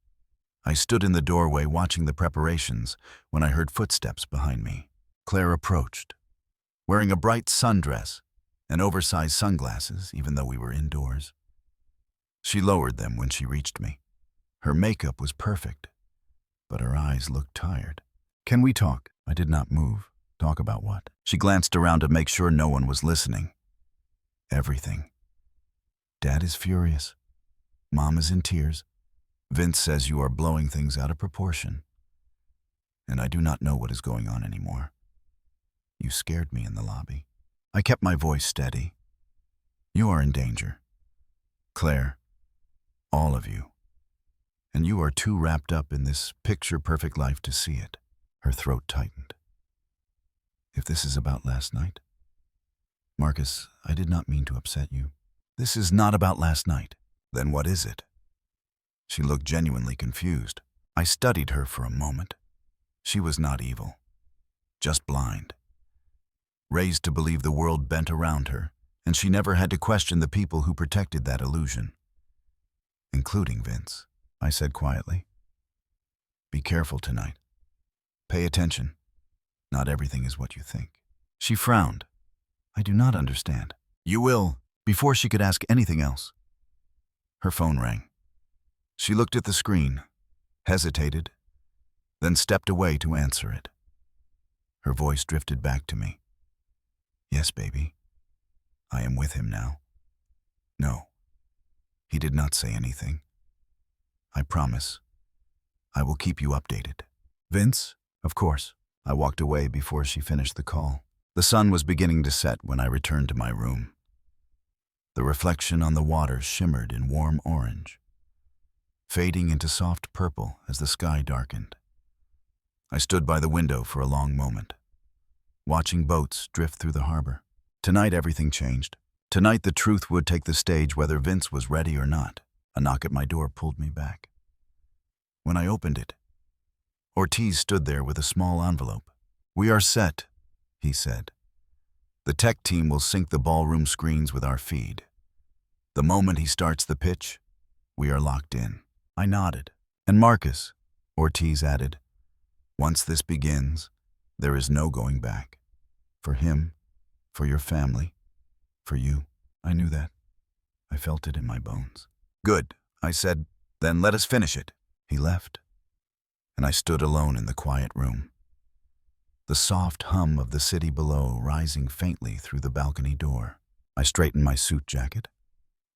I stood in the doorway watching the preparations when I heard footsteps behind me. Claire approached, wearing a bright sundress and oversized sunglasses, even though we were indoors. She lowered them when she reached me. Her makeup was perfect, but her eyes looked tired. Can we talk? I did not move. Talk about what? She glanced around to make sure no one was listening. Everything. Dad is furious. Mom is in tears. Vince says you are blowing things out of proportion. And I do not know what is going on anymore. You scared me in the lobby. I kept my voice steady. You are in danger. Claire, all of you. And you are too wrapped up in this picture-perfect life to see it. Her throat tightened. If this is about last night? Marcus, I did not mean to upset you. This is not about last night. Then what is it? She looked genuinely confused. I studied her for a moment. She was not evil, just blind. Raised to believe the world bent around her, and she never had to question the people who protected that illusion. Including Vince, I said quietly. Be careful tonight. Pay attention. Not everything is what you think. She frowned. I do not understand. You will. Before she could ask anything else, her phone rang. She looked at the screen, hesitated, then stepped away to answer it. Her voice drifted back to me. Yes, baby. I am with him now. No. He did not say anything. I promise. I will keep you updated. Vince? Of course. I walked away before she finished the call. The sun was beginning to set when I returned to my room. The reflection on the water shimmered in warm orange, fading into soft purple as the sky darkened. I stood by the window for a long moment, watching boats drift through the harbor. Tonight everything changed. Tonight the truth would take the stage whether Vince was ready or not. A knock at my door pulled me back. When I opened it, Ortiz stood there with a small envelope. "We are set," he said. "The tech team will sync the ballroom screens with our feed. The moment he starts the pitch, we are locked in." I nodded. "And Marcus," Ortiz added, "once this begins, there is no going back. For him, for your family, for you." I knew that. I felt it in my bones. "Good," I said. "Then let us finish it." He left, and I stood alone in the quiet room, the soft hum of the city below rising faintly through the balcony door. I straightened my suit jacket,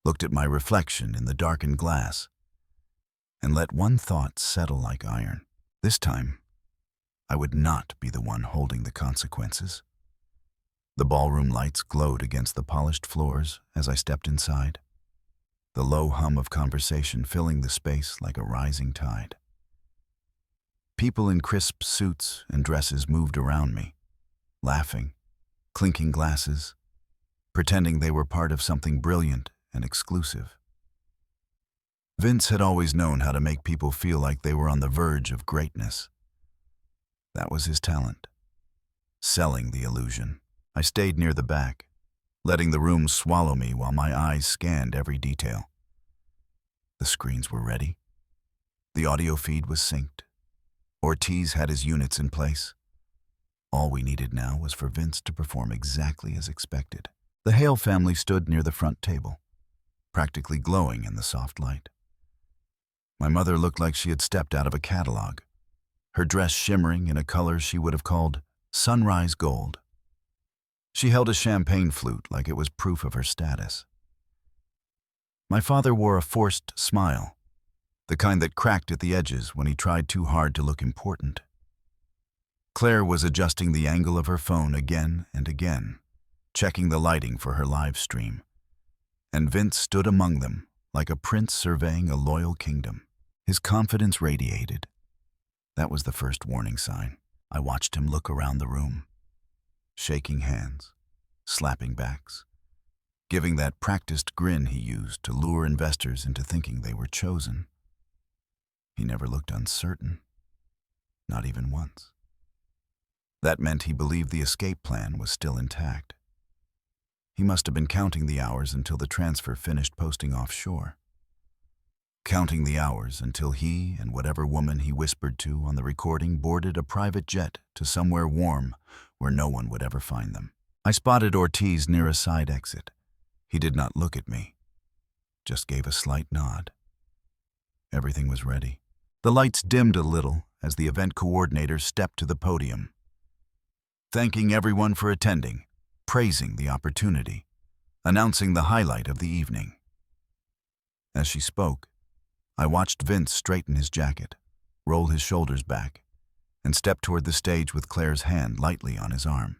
looked at my reflection in the darkened glass, and let one thought settle like iron. This time, I would not be the one holding the consequences. The ballroom lights glowed against the polished floors as I stepped inside, the low hum of conversation filling the space like a rising tide. People in crisp suits and dresses moved around me, laughing, clinking glasses, pretending they were part of something brilliant and exclusive. Vince had always known how to make people feel like they were on the verge of greatness. That was his talent, selling the illusion. I stayed near the back, letting the room swallow me while my eyes scanned every detail. The screens were ready. The audio feed was synced. Ortiz had his units in place. All we needed now was for Vince to perform exactly as expected. The Hale family stood near the front table, practically glowing in the soft light. My mother looked like she had stepped out of a catalog, her dress shimmering in a color she would have called sunrise gold. She held a champagne flute like it was proof of her status. My father wore a forced smile, the kind that cracked at the edges when he tried too hard to look important. Claire was adjusting the angle of her phone again and again, checking the lighting for her live stream. And Vince stood among them like a prince surveying a loyal kingdom. His confidence radiated. That was the first warning sign. I watched him look around the room, shaking hands, slapping backs, giving that practiced grin he used to lure investors into thinking they were chosen. He never looked uncertain, not even once. That meant he believed the escape plan was still intact. He must have been counting the hours until the transfer finished posting offshore. Counting the hours until he and whatever woman he whispered to on the recording boarded a private jet to somewhere warm where no one would ever find them. I spotted Ortiz near a side exit. He did not look at me, just gave a slight nod. Everything was ready. The lights dimmed a little as the event coordinator stepped to the podium, thanking everyone for attending, praising the opportunity, announcing the highlight of the evening. As she spoke, I watched Vince straighten his jacket, roll his shoulders back, and step toward the stage with Claire's hand lightly on his arm.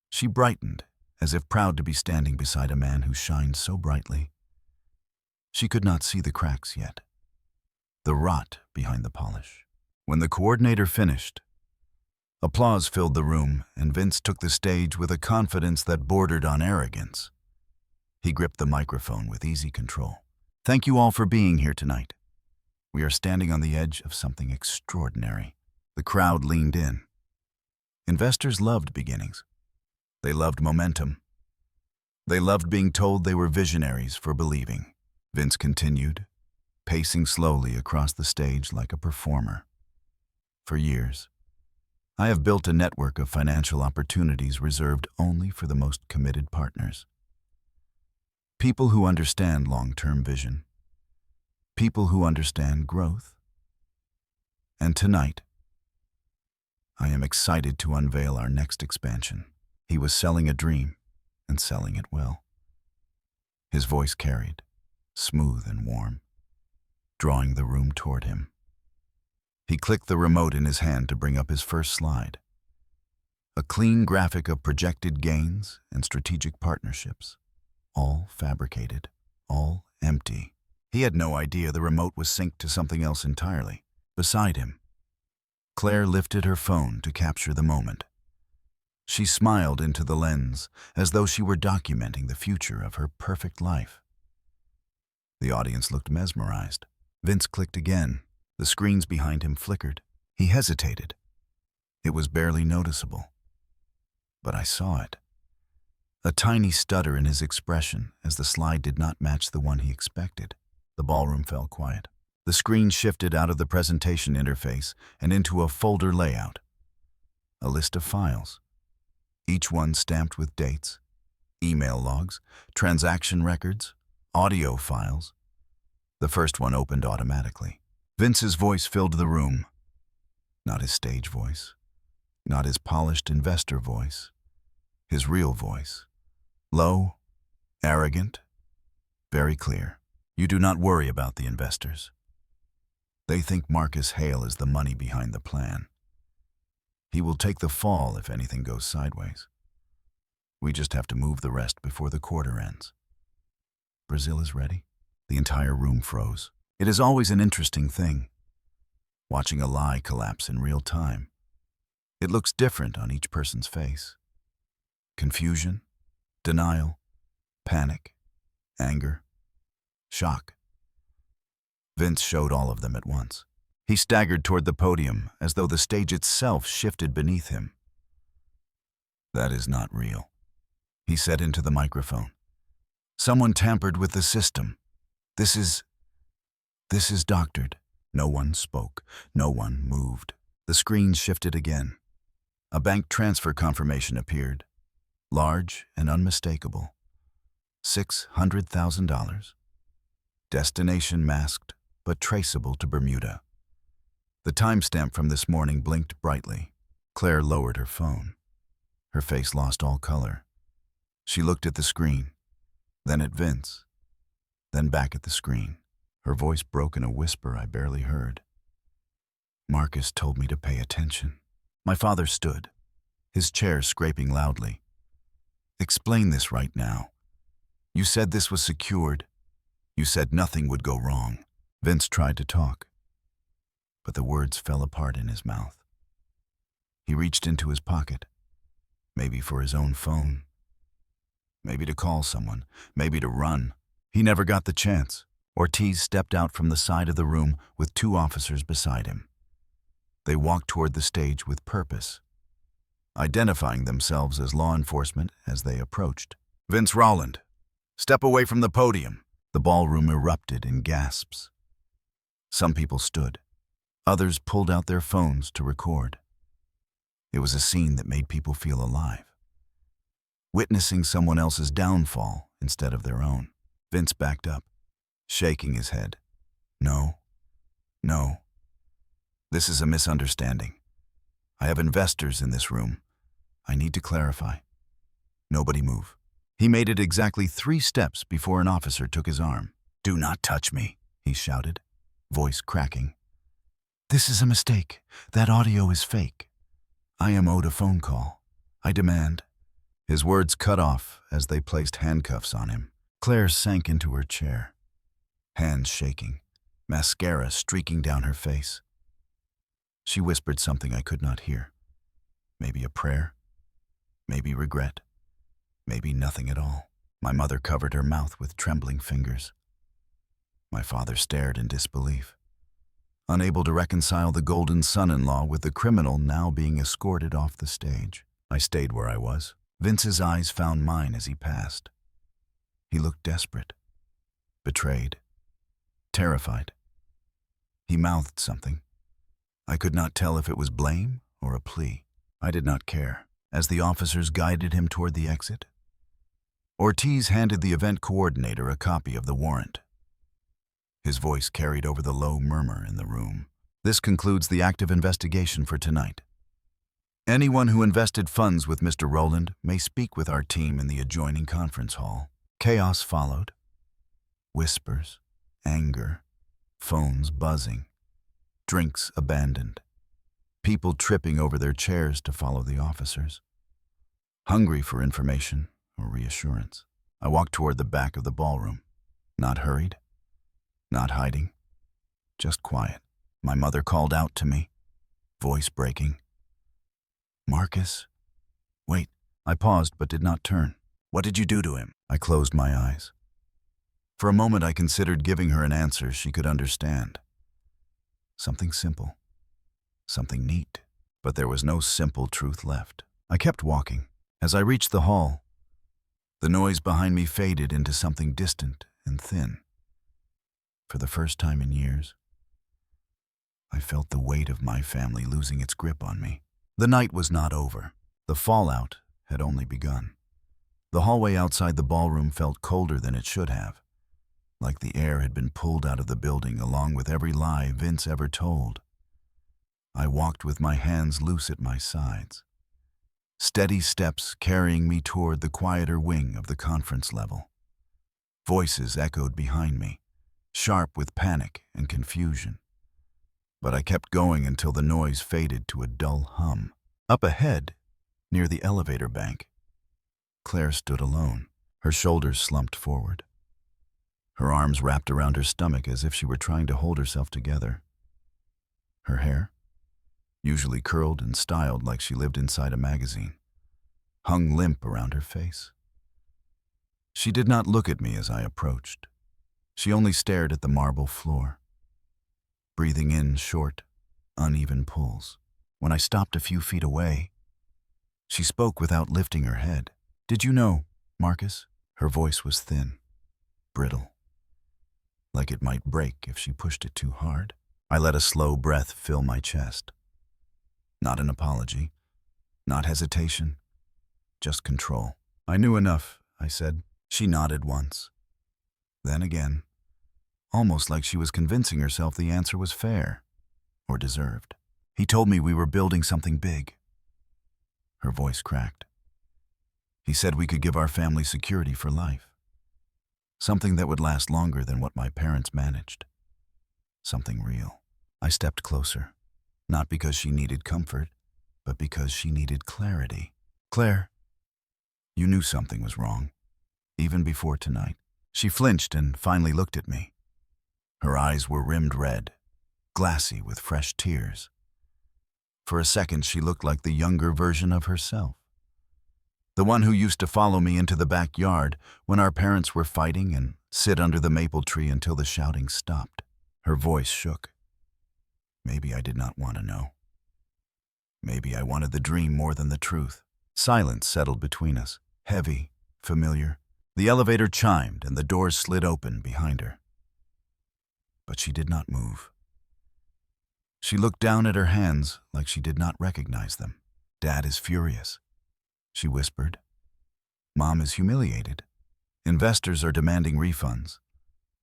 She brightened, as if proud to be standing beside a man who shined so brightly. She could not see the cracks yet, the rot behind the polish. When the coordinator finished, applause filled the room, and Vince took the stage with a confidence that bordered on arrogance. He gripped the microphone with easy control. "Thank you all for being here tonight. We are standing on the edge of something extraordinary." The crowd leaned in. Investors loved beginnings. They loved momentum. They loved being told they were visionaries for believing. Vince continued, pacing slowly across the stage like a performer. "For years, I have built a network of financial opportunities reserved only for the most committed partners. People who understand long-term vision. People who understand growth. And tonight, I am excited to unveil our next expansion." He was selling a dream, and selling it well. His voice carried, smooth and warm, drawing the room toward him. He clicked the remote in his hand to bring up his first slide. A clean graphic of projected gains and strategic partnerships. All fabricated, all empty. He had no idea the remote was synced to something else entirely. Beside him, Claire lifted her phone to capture the moment. She smiled into the lens as though she were documenting the future of her perfect life. The audience looked mesmerized. Vince clicked again. The screens behind him flickered. He hesitated. It was barely noticeable. But I saw it. A tiny stutter in his expression as the slide did not match the one he expected. The ballroom fell quiet. The screen shifted out of the presentation interface and into a folder layout. A list of files, each one stamped with dates, email logs, transaction records, audio files. The first one opened automatically. Vince's voice filled the room. Not his stage voice, not his polished investor voice, his real voice. Low, arrogant, very clear. You do not worry about the investors. They think Marcus Hale is the money behind the plan. He will take the fall if anything goes sideways. We just have to move the rest before the quarter ends. Brazil is ready. The entire room froze. It is always an interesting thing, watching a lie collapse in real time. It looks different on each person's face. Confusion, denial, panic, anger, shock. Vince showed all of them at once. He staggered toward the podium as though the stage itself shifted beneath him. That is not real, he said into the microphone. Someone tampered with the system. This is doctored. No one spoke. No one moved. The screen shifted again. A bank transfer confirmation appeared, large and unmistakable. $600,000. Destination masked, but traceable to Bermuda. The timestamp from this morning blinked brightly. Claire lowered her phone. Her face lost all color. She looked at the screen, then at Vince, then back at the screen. Her voice broke in a whisper I barely heard. Marcus told me to pay attention. My father stood, his chair scraping loudly. Explain this right now. You said this was secured. You said nothing would go wrong. Vince tried to talk, but the words fell apart in his mouth. He reached into his pocket, maybe for his own phone, maybe to call someone, maybe to run. He never got the chance. Ortiz stepped out from the side of the room with 2 officers beside him. They walked toward the stage with purpose, identifying themselves as law enforcement as they approached. Vince Rowland, step away from the podium. The ballroom erupted in gasps. Some people stood. Others pulled out their phones to record. It was a scene that made people feel alive, witnessing someone else's downfall instead of their own. Vince backed up, shaking his head. No. This is a misunderstanding. I have investors in this room. I need to clarify. Nobody move. He made it exactly 3 steps before an officer took his arm. Do not touch me, he shouted, voice cracking. This is a mistake. That audio is fake. I am owed a phone call. I demand. His words cut off as they placed handcuffs on him. Claire sank into her chair, hands shaking, mascara streaking down her face. She whispered something I could not hear. Maybe a prayer, maybe regret, maybe nothing at all. My mother covered her mouth with trembling fingers. My father stared in disbelief, unable to reconcile the golden son-in-law with the criminal now being escorted off the stage. I stayed where I was. Vince's eyes found mine as he passed. He looked desperate, betrayed, terrified. He mouthed something. I could not tell if it was blame or a plea. I did not care. As the officers guided him toward the exit, Ortiz handed the event coordinator a copy of the warrant. His voice carried over the low murmur in the room. This concludes the active investigation for tonight. Anyone who invested funds with Mr. Rowland may speak with our team in the adjoining conference hall. Chaos followed. Whispers, anger, phones buzzing, drinks abandoned, people tripping over their chairs to follow the officers. Hungry for information or reassurance, I walked toward the back of the ballroom. Not hurried, not hiding, just quiet. My mother called out to me, voice breaking. "Marcus, wait." I paused but did not turn. "What did you do to him?" I closed my eyes. For a moment I considered giving her an answer she could understand. Something simple, something neat, but there was no simple truth left. I kept walking. As I reached the hall, the noise behind me faded into something distant and thin. For the first time in years, I felt the weight of my family losing its grip on me. The night was not over. The fallout had only begun. The hallway outside the ballroom felt colder than it should have, like the air had been pulled out of the building along with every lie Vince ever told. I walked with my hands loose at my sides, steady steps carrying me toward the quieter wing of the conference level. Voices echoed behind me, sharp with panic and confusion. But I kept going until the noise faded to a dull hum. Up ahead, near the elevator bank, Claire stood alone, her shoulders slumped forward, her arms wrapped around her stomach as if she were trying to hold herself together. Her hair, usually curled and styled like she lived inside a magazine, hung limp around her face. She did not look at me as I approached. She only stared at the marble floor, breathing in short, uneven pulls. When I stopped a few feet away, she spoke without lifting her head. "Did you know, Marcus?" Her voice was thin, brittle, like it might break if she pushed it too hard. I let a slow breath fill my chest. Not an apology, not hesitation, just control. "I knew enough," I said. She nodded once, then again, almost like she was convincing herself the answer was fair or deserved. "He told me we were building something big." Her voice cracked. "He said we could give our family security for life. Something that would last longer than what my parents managed. Something real." I stepped closer, not because she needed comfort, but because she needed clarity. "Claire, you knew something was wrong, even before tonight." She flinched and finally looked at me. Her eyes were rimmed red, glassy with fresh tears. For a second, she looked like the younger version of herself. The one who used to follow me into the backyard when our parents were fighting and sit under the maple tree until the shouting stopped. Her voice shook. Maybe I did not want to know. Maybe I wanted the dream more than the truth. Silence settled between us, heavy, familiar. The elevator chimed and the doors slid open behind her. But she did not move. She looked down at her hands like she did not recognize them. "Dad is furious," she whispered. "Mom is humiliated. Investors are demanding refunds.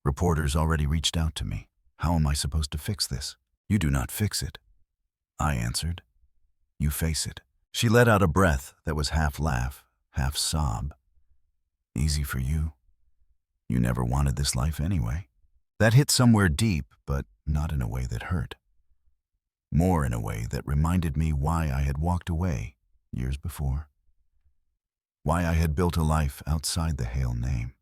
Reporters already reached out to me. How am I supposed to fix this?" "You do not fix it," I answered. "You face it." She let out a breath that was half laugh, half sob. "Easy for you. You never wanted this life anyway." That hit somewhere deep, but not in a way that hurt. More in a way that reminded me why I had walked away years before. Why I had built a life outside the Hale name.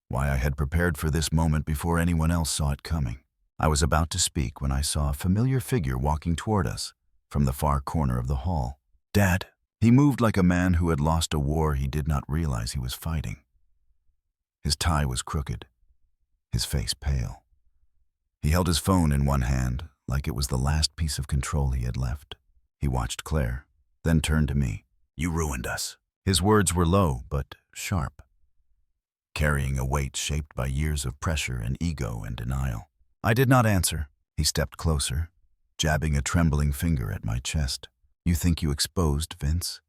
Why I had prepared for this moment before anyone else saw it coming. I was about to speak when I saw a familiar figure walking toward us from the far corner of the hall. "Dad." He moved like a man who had lost a war he did not realize he was fighting. His tie was crooked, his face pale. He held his phone in one hand, like it was the last piece of control he had left. He watched Claire, then turned to me. "You ruined us." His words were low, but sharp, carrying a weight shaped by years of pressure and ego and denial. I did not answer. He stepped closer, jabbing a trembling finger at my chest. "You think you exposed Vince?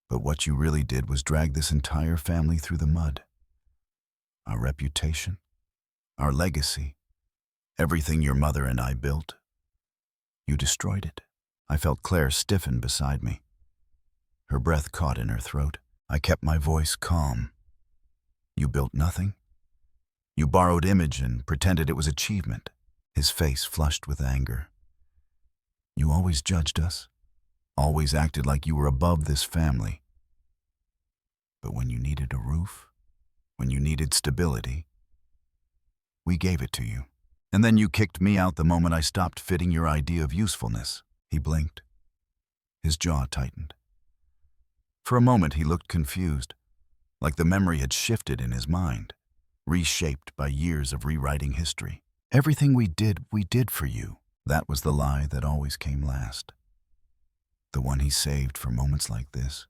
But what you really did was drag this entire family through the mud. Our reputation, our legacy, everything your mother and I built. You destroyed it." I felt Claire stiffen beside me. Her breath caught in her throat. I kept my voice calm. "You built nothing. You borrowed image and pretended it was achievement. His face flushed with anger. You always judged us, always acted like you were above this family. But when you needed a roof, when you needed stability, we gave it to you. And then you kicked me out the moment I stopped fitting your idea of usefulness. He blinked. His jaw tightened. For a moment he looked confused, like the memory had shifted in his mind, reshaped by years of rewriting history. Everything we did for you. That was the lie that always came last. The one he saved for moments like this.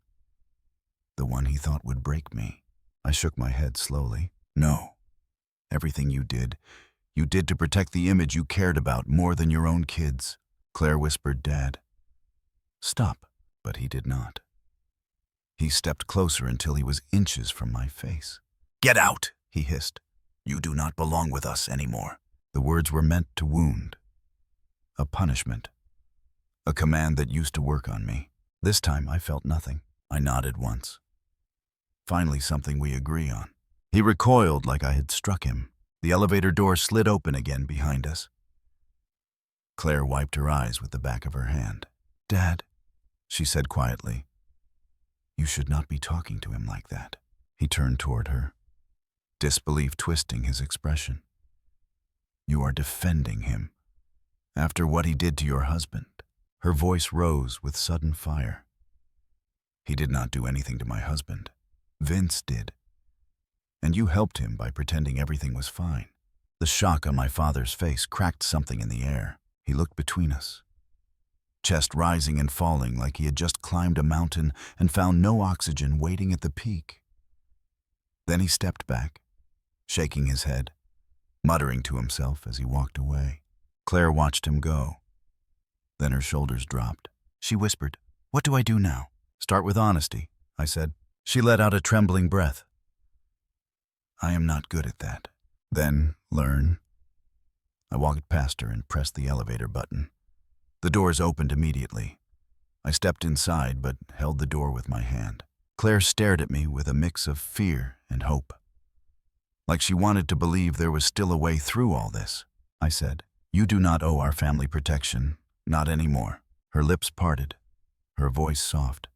The one he thought would break me. I shook my head slowly. No. Everything you did to protect the image you cared about more than your own kids. Claire whispered, Dad. Stop. But he did not. He stepped closer until he was inches from my face. Get out, he hissed. You do not belong with us anymore. The words were meant to wound. A punishment. A command that used to work on me. This time I felt nothing. I nodded once. Finally something we agree on. He recoiled like I had struck him. The elevator door slid open again behind us. Claire wiped her eyes with the back of her hand. Dad, she said quietly, you should not be talking to him like that. He turned toward her, disbelief twisting his expression. You are defending him. After what he did to your husband. Her voice rose with sudden fire. He did not do anything to my husband. Vince did. And you helped him by pretending everything was fine. The shock on my father's face cracked something in the air. He looked between us, chest rising and falling like he had just climbed a mountain and found no oxygen waiting at the peak. Then he stepped back, shaking his head, muttering to himself as he walked away. Claire watched him go. Then her shoulders dropped. She whispered, What do I do now? Start with honesty, I said. She let out a trembling breath. I am not good at that. Then learn. I walked past her and pressed the elevator button. The doors opened immediately. I stepped inside but held the door with my hand. Claire stared at me with a mix of fear and hope. Like she wanted to believe there was still a way through all this. I said, You do not owe our family protection, not anymore. Her lips parted, her voice soft.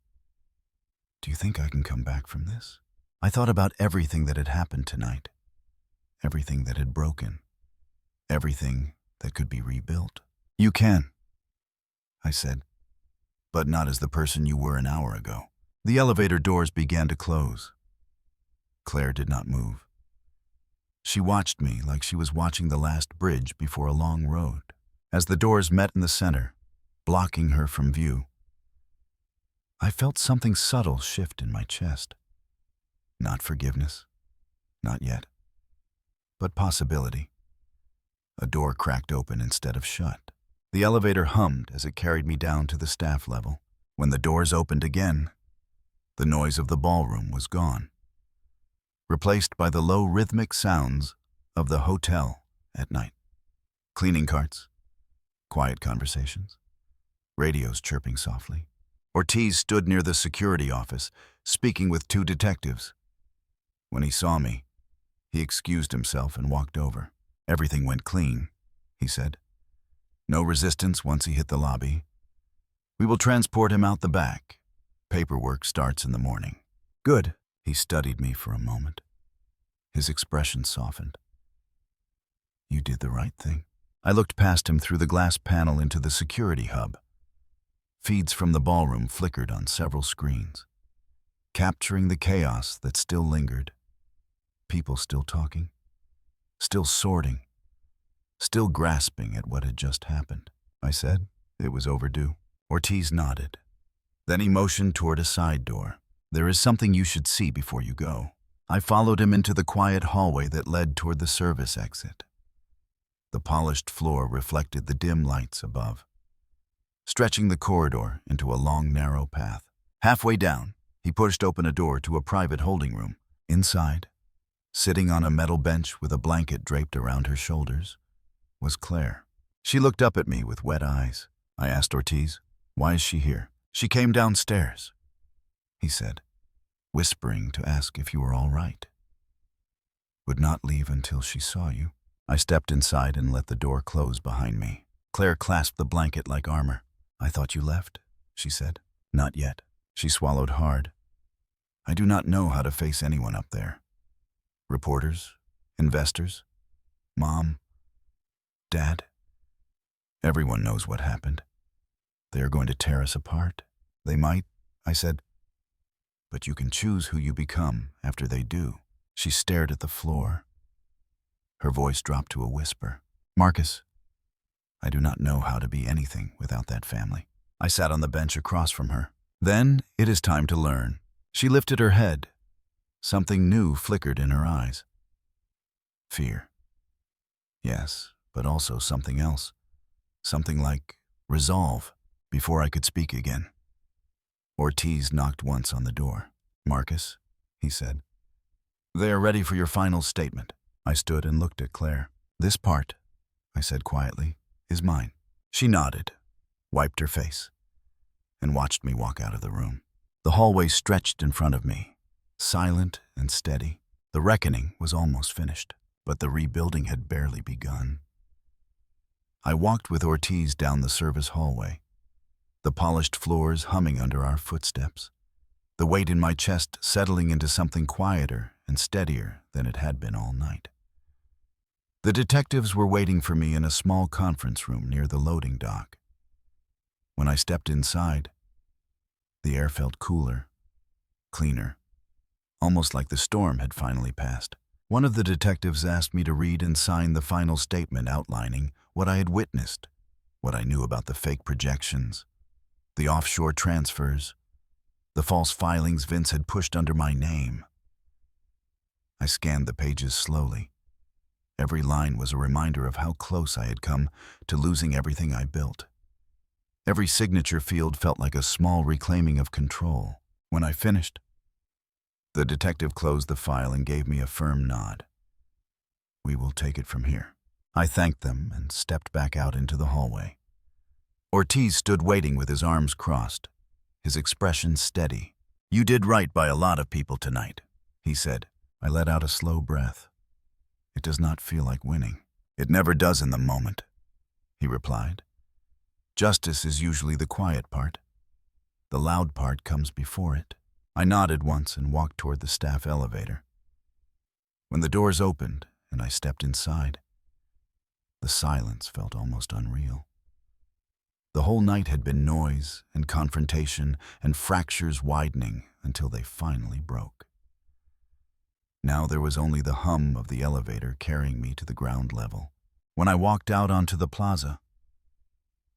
Do you think I can come back from this? I thought about everything that had happened tonight, everything that had broken, everything that could be rebuilt. You can, I said, but not as the person you were an hour ago. The elevator doors began to close. Claire did not move. She watched me like she was watching the last bridge before a long road. As the doors met in the center, blocking her from view, I felt something subtle shift in my chest. Not forgiveness, not yet, but possibility. A door cracked open instead of shut. The elevator hummed as it carried me down to the staff level. When the doors opened again, the noise of the ballroom was gone, replaced by the low rhythmic sounds of the hotel at night. Cleaning carts, quiet conversations, radios chirping softly. Ortiz stood near the security office, speaking with two detectives. When he saw me, he excused himself and walked over. Everything went clean, he said. No resistance once he hit the lobby. We will transport him out the back. Paperwork starts in the morning. Good. He studied me for a moment. His expression softened. You did the right thing. I looked past him through the glass panel into the security hub. Feeds from the ballroom flickered on several screens, capturing the chaos that still lingered. People still talking, still sorting, still grasping at what had just happened. I said it was overdue. Ortiz nodded. Then he motioned toward a side door. There is something you should see before you go. I followed him into the quiet hallway that led toward the service exit. The polished floor reflected the dim lights above, stretching the corridor into a long, narrow path. Halfway down, he pushed open a door to a private holding room. Inside, sitting on a metal bench with a blanket draped around her shoulders, was Claire. She looked up at me with wet eyes. I asked Ortiz, Why is she here? She came downstairs, he said, whispering to ask if you were all right. would not leave until she saw you. I stepped inside and let the door close behind me. Claire clasped the blanket like armor. I thought you left, she said. Not yet. She swallowed hard. I do not know how to face anyone up there. Reporters, investors, Mom, Dad. Everyone knows what happened. They are going to tear us apart. They might, I said. But you can choose who you become after they do. She stared at the floor. Her voice dropped to a whisper. Marcus, I do not know how to be anything without that family. I sat on the bench across from her. Then it is time to learn. She lifted her head. Something new flickered in her eyes. Fear. Yes, but also something else. Something like resolve. Before I could speak again, Ortiz knocked once on the door. Marcus, he said. They are ready for your final statement. I stood and looked at Claire. This part, I said quietly, is mine. She nodded, wiped her face, and watched me walk out of the room. The hallway stretched in front of me, silent and steady. The reckoning was almost finished, but the rebuilding had barely begun. I walked with Ortiz down the service hallway, the polished floors humming under our footsteps, the weight in my chest settling into something quieter and steadier than it had been all night. The detectives were waiting for me in a small conference room near the loading dock. When I stepped inside, the air felt cooler, cleaner, almost like the storm had finally passed. One of the detectives asked me to read and sign the final statement outlining what I had witnessed, what I knew about the fake projections, the offshore transfers, the false filings Vince had pushed under my name. I scanned the pages slowly. Every line was a reminder of how close I had come to losing everything I built. Every signature field felt like a small reclaiming of control. When I finished, the detective closed the file and gave me a firm nod. We will take it from here. I thanked them and stepped back out into the hallway. Ortiz stood waiting with his arms crossed, his expression steady. You did right by a lot of people tonight, he said. I let out a slow breath. It does not feel like winning. It never does in the moment, he replied. Justice is usually the quiet part. The loud part comes before it. I nodded once and walked toward the staff elevator. When the doors opened and I stepped inside, the silence felt almost unreal. The whole night had been noise and confrontation and fractures widening until they finally broke. Now there was only the hum of the elevator carrying me to the ground level. When I walked out onto the plaza,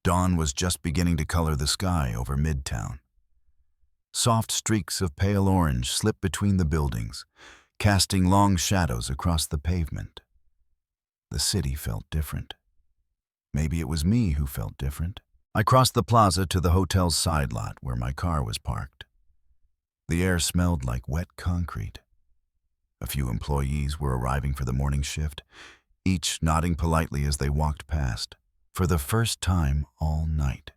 dawn was just beginning to color the sky over Midtown. Soft streaks of pale orange slipped between the buildings, casting long shadows across the pavement. The city felt different. Maybe it was me who felt different. I crossed the plaza to the hotel's side lot where my car was parked. The air smelled like wet concrete. A few employees were arriving for the morning shift, each nodding politely as they walked past. For the first time all night,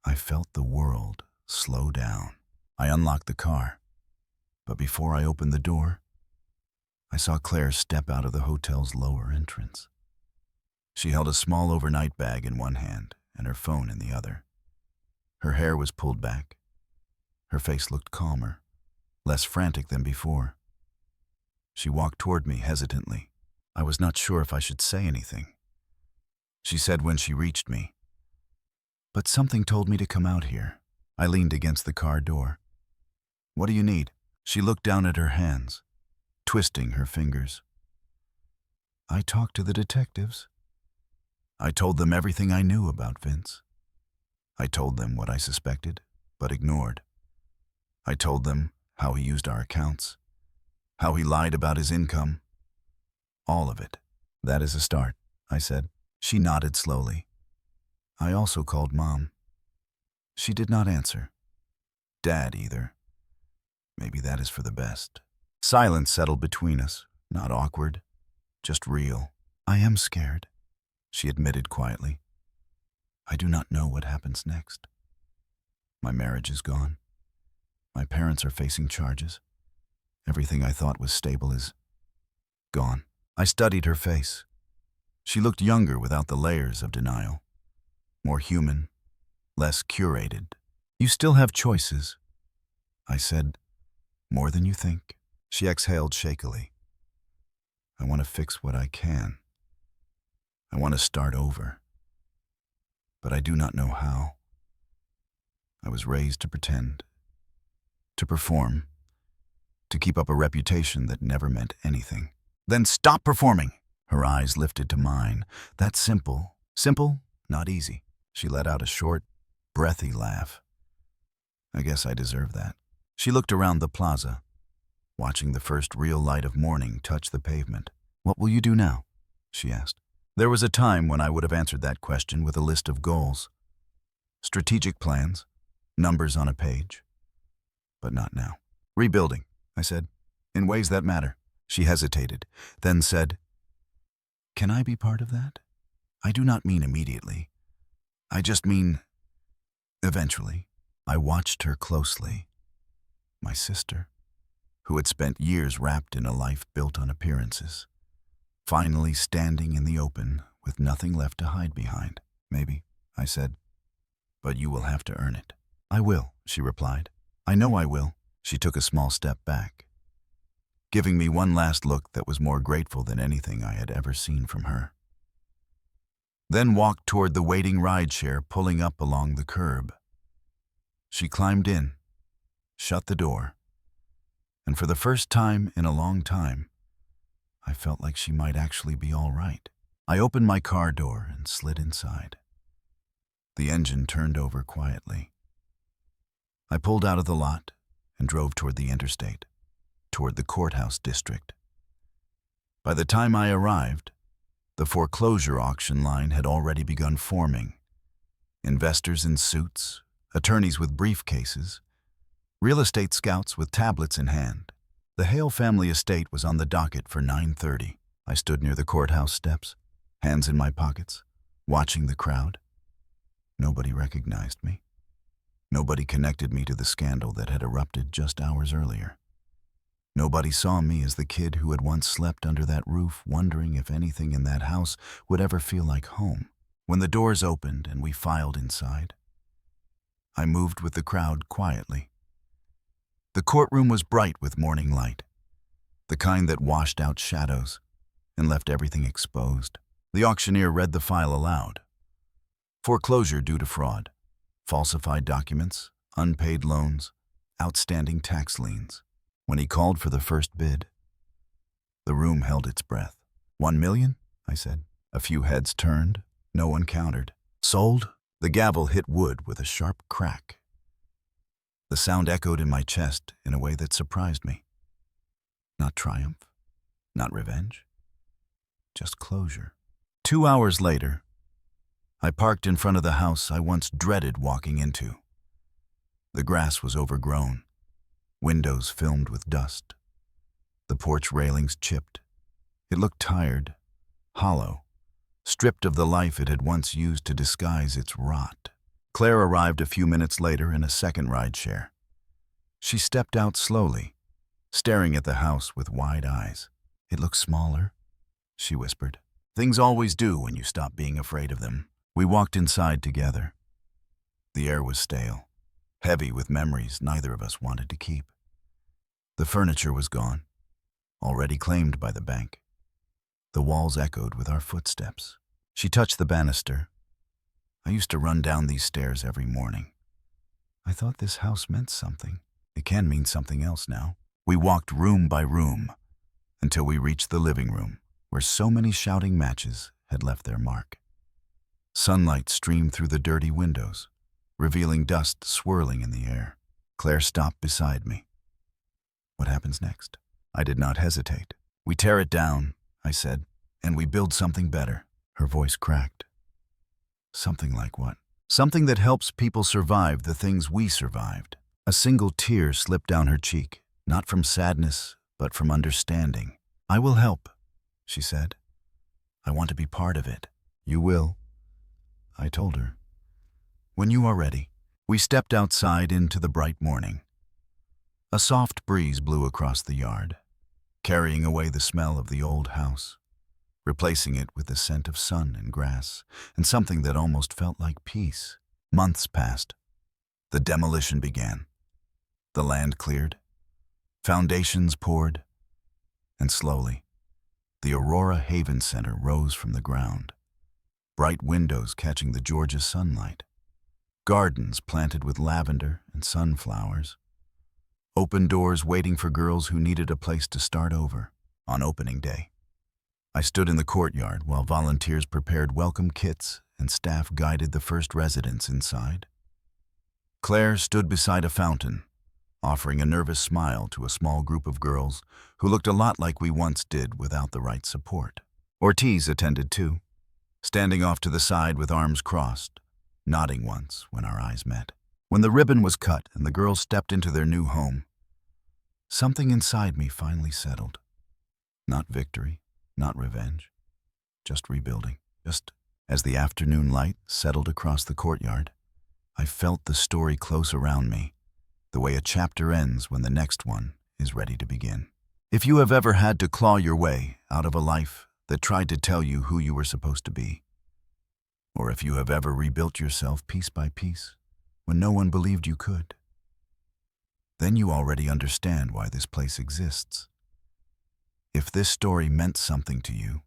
I felt the world slow down. I unlocked the car, but before I opened the door, I saw Claire step out of the hotel's lower entrance. She held a small overnight bag in one hand and her phone in the other. Her hair was pulled back. Her face looked calmer, less frantic than before. She walked toward me hesitantly. I was not sure if I should say anything. She said when she reached me, "But something told me to come out here." I leaned against the car door. "What do you need?" She looked down at her hands, twisting her fingers. "I talked to the detectives. I told them everything I knew about Vince. I told them what I suspected, but ignored. I told them how he used our accounts, how he lied about his income. All of it. That is a start," I said. She nodded slowly. I also called Mom. She did not answer. Dad either. Maybe that is for the best. Silence settled between us, not awkward, just real. "I am scared," she admitted quietly. "I do not know what happens next. My marriage is gone. My parents are facing charges. Everything I thought was stable is Gone. I studied her face. She looked younger without the layers of denial. More human, less curated. You still have choices, I said. More than you think. She exhaled shakily. I want to fix what I can. I want to start over. But I do not know how. I was raised to pretend, to perform, to keep up a reputation that never meant anything. Then stop performing! Her eyes lifted to mine. That's simple. Simple, not easy. She let out a short, breathy laugh. I guess I deserve that. She looked around the plaza, watching the first real light of morning touch the pavement. What will you do now? She asked. There was a time when I would have answered that question with a list of goals. Strategic plans, numbers on a page. But not now. Rebuilding, I said, in ways that matter. She hesitated, then said, Can I be part of that? I do not mean immediately. I just mean eventually. I watched her closely. My sister, who had spent years wrapped in a life built on appearances, finally standing in the open with nothing left to hide behind. Maybe, I said, but you will have to earn it. I will, she replied. I know I will. She took a small step back, giving me one last look that was more grateful than anything I had ever seen from her. Then walked toward the waiting rideshare pulling up along the curb. She climbed in, shut the door, and for the first time in a long time, I felt like she might actually be all right. I opened my car door and slid inside. The engine turned over quietly. I pulled out of the lot and drove toward the interstate, toward the courthouse district. By the time I arrived, the foreclosure auction line had already begun forming. Investors in suits, attorneys with briefcases, real estate scouts with tablets in hand. The Hale family estate was on the docket for 9:30. I stood near the courthouse steps, hands in my pockets, watching the crowd. Nobody recognized me. Nobody connected me to the scandal that had erupted just hours earlier. Nobody saw me as the kid who had once slept under that roof, wondering if anything in that house would ever feel like home. When the doors opened and we filed inside, I moved with the crowd quietly. The courtroom was bright with morning light, the kind that washed out shadows and left everything exposed. The auctioneer read the file aloud. Foreclosure due to fraud, falsified documents, unpaid loans, outstanding tax liens. When he called for the first bid, the room held its breath. 1 million? I said. A few heads turned. No one countered. Sold? The gavel hit wood with a sharp crack. The sound echoed in my chest in a way that surprised me. Not triumph, not revenge, just closure. 2 hours later, I parked in front of the house I once dreaded walking into. The grass was overgrown, windows filmed with dust, the porch railings chipped. It looked tired, hollow, stripped of the life it had once used to disguise its rot. Claire arrived a few minutes later in a second rideshare. She stepped out slowly, staring at the house with wide eyes. It looks smaller, she whispered. Things always do when you stop being afraid of them. We walked inside together. The air was stale, heavy with memories neither of us wanted to keep. The furniture was gone, already claimed by the bank. The walls echoed with our footsteps. She touched the banister. I used to run down these stairs every morning. I thought this house meant something. It can mean something else now. We walked room by room until we reached the living room, where so many shouting matches had left their mark. Sunlight streamed through the dirty windows, revealing dust swirling in the air. Claire stopped beside me. What happens next? I did not hesitate. We tear it down, I said, and we build something better. Her voice cracked. Something like what? Something that helps people survive the things we survived. A single tear slipped down her cheek, not from sadness, but from understanding. I will help, she said. I want to be part of it. You will, I told her. When you are ready. We stepped outside into the bright morning. A soft breeze blew across the yard. carrying away the smell of the old house, replacing it with the scent of sun and grass, and something that almost felt like peace. Months passed. The demolition began. The land cleared, foundations poured, and slowly, the Aurora Haven Center rose from the ground. Bright windows catching the Georgia sunlight, gardens planted with lavender and sunflowers, open doors waiting for girls who needed a place to start over. On opening day, I stood in the courtyard while volunteers prepared welcome kits and staff guided the first residents inside. Claire stood beside a fountain, offering a nervous smile to a small group of girls who looked a lot like we once did without the right support. Ortiz attended too, standing off to the side with arms crossed, nodding once when our eyes met. When the ribbon was cut and the girls stepped into their new home, something inside me finally settled. Not victory, not revenge, just rebuilding. Just as the afternoon light settled across the courtyard, I felt the story close around me, the way a chapter ends when the next one is ready to begin. If you have ever had to claw your way out of a life that tried to tell you who you were supposed to be, or if you have ever rebuilt yourself piece by piece when no one believed you could, then you already understand why this place exists. If this story meant something to you,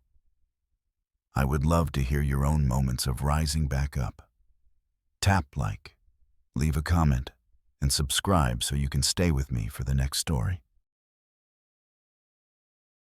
I would love to hear your own moments of rising back up. Tap like, leave a comment, and subscribe so you can stay with me for the next story.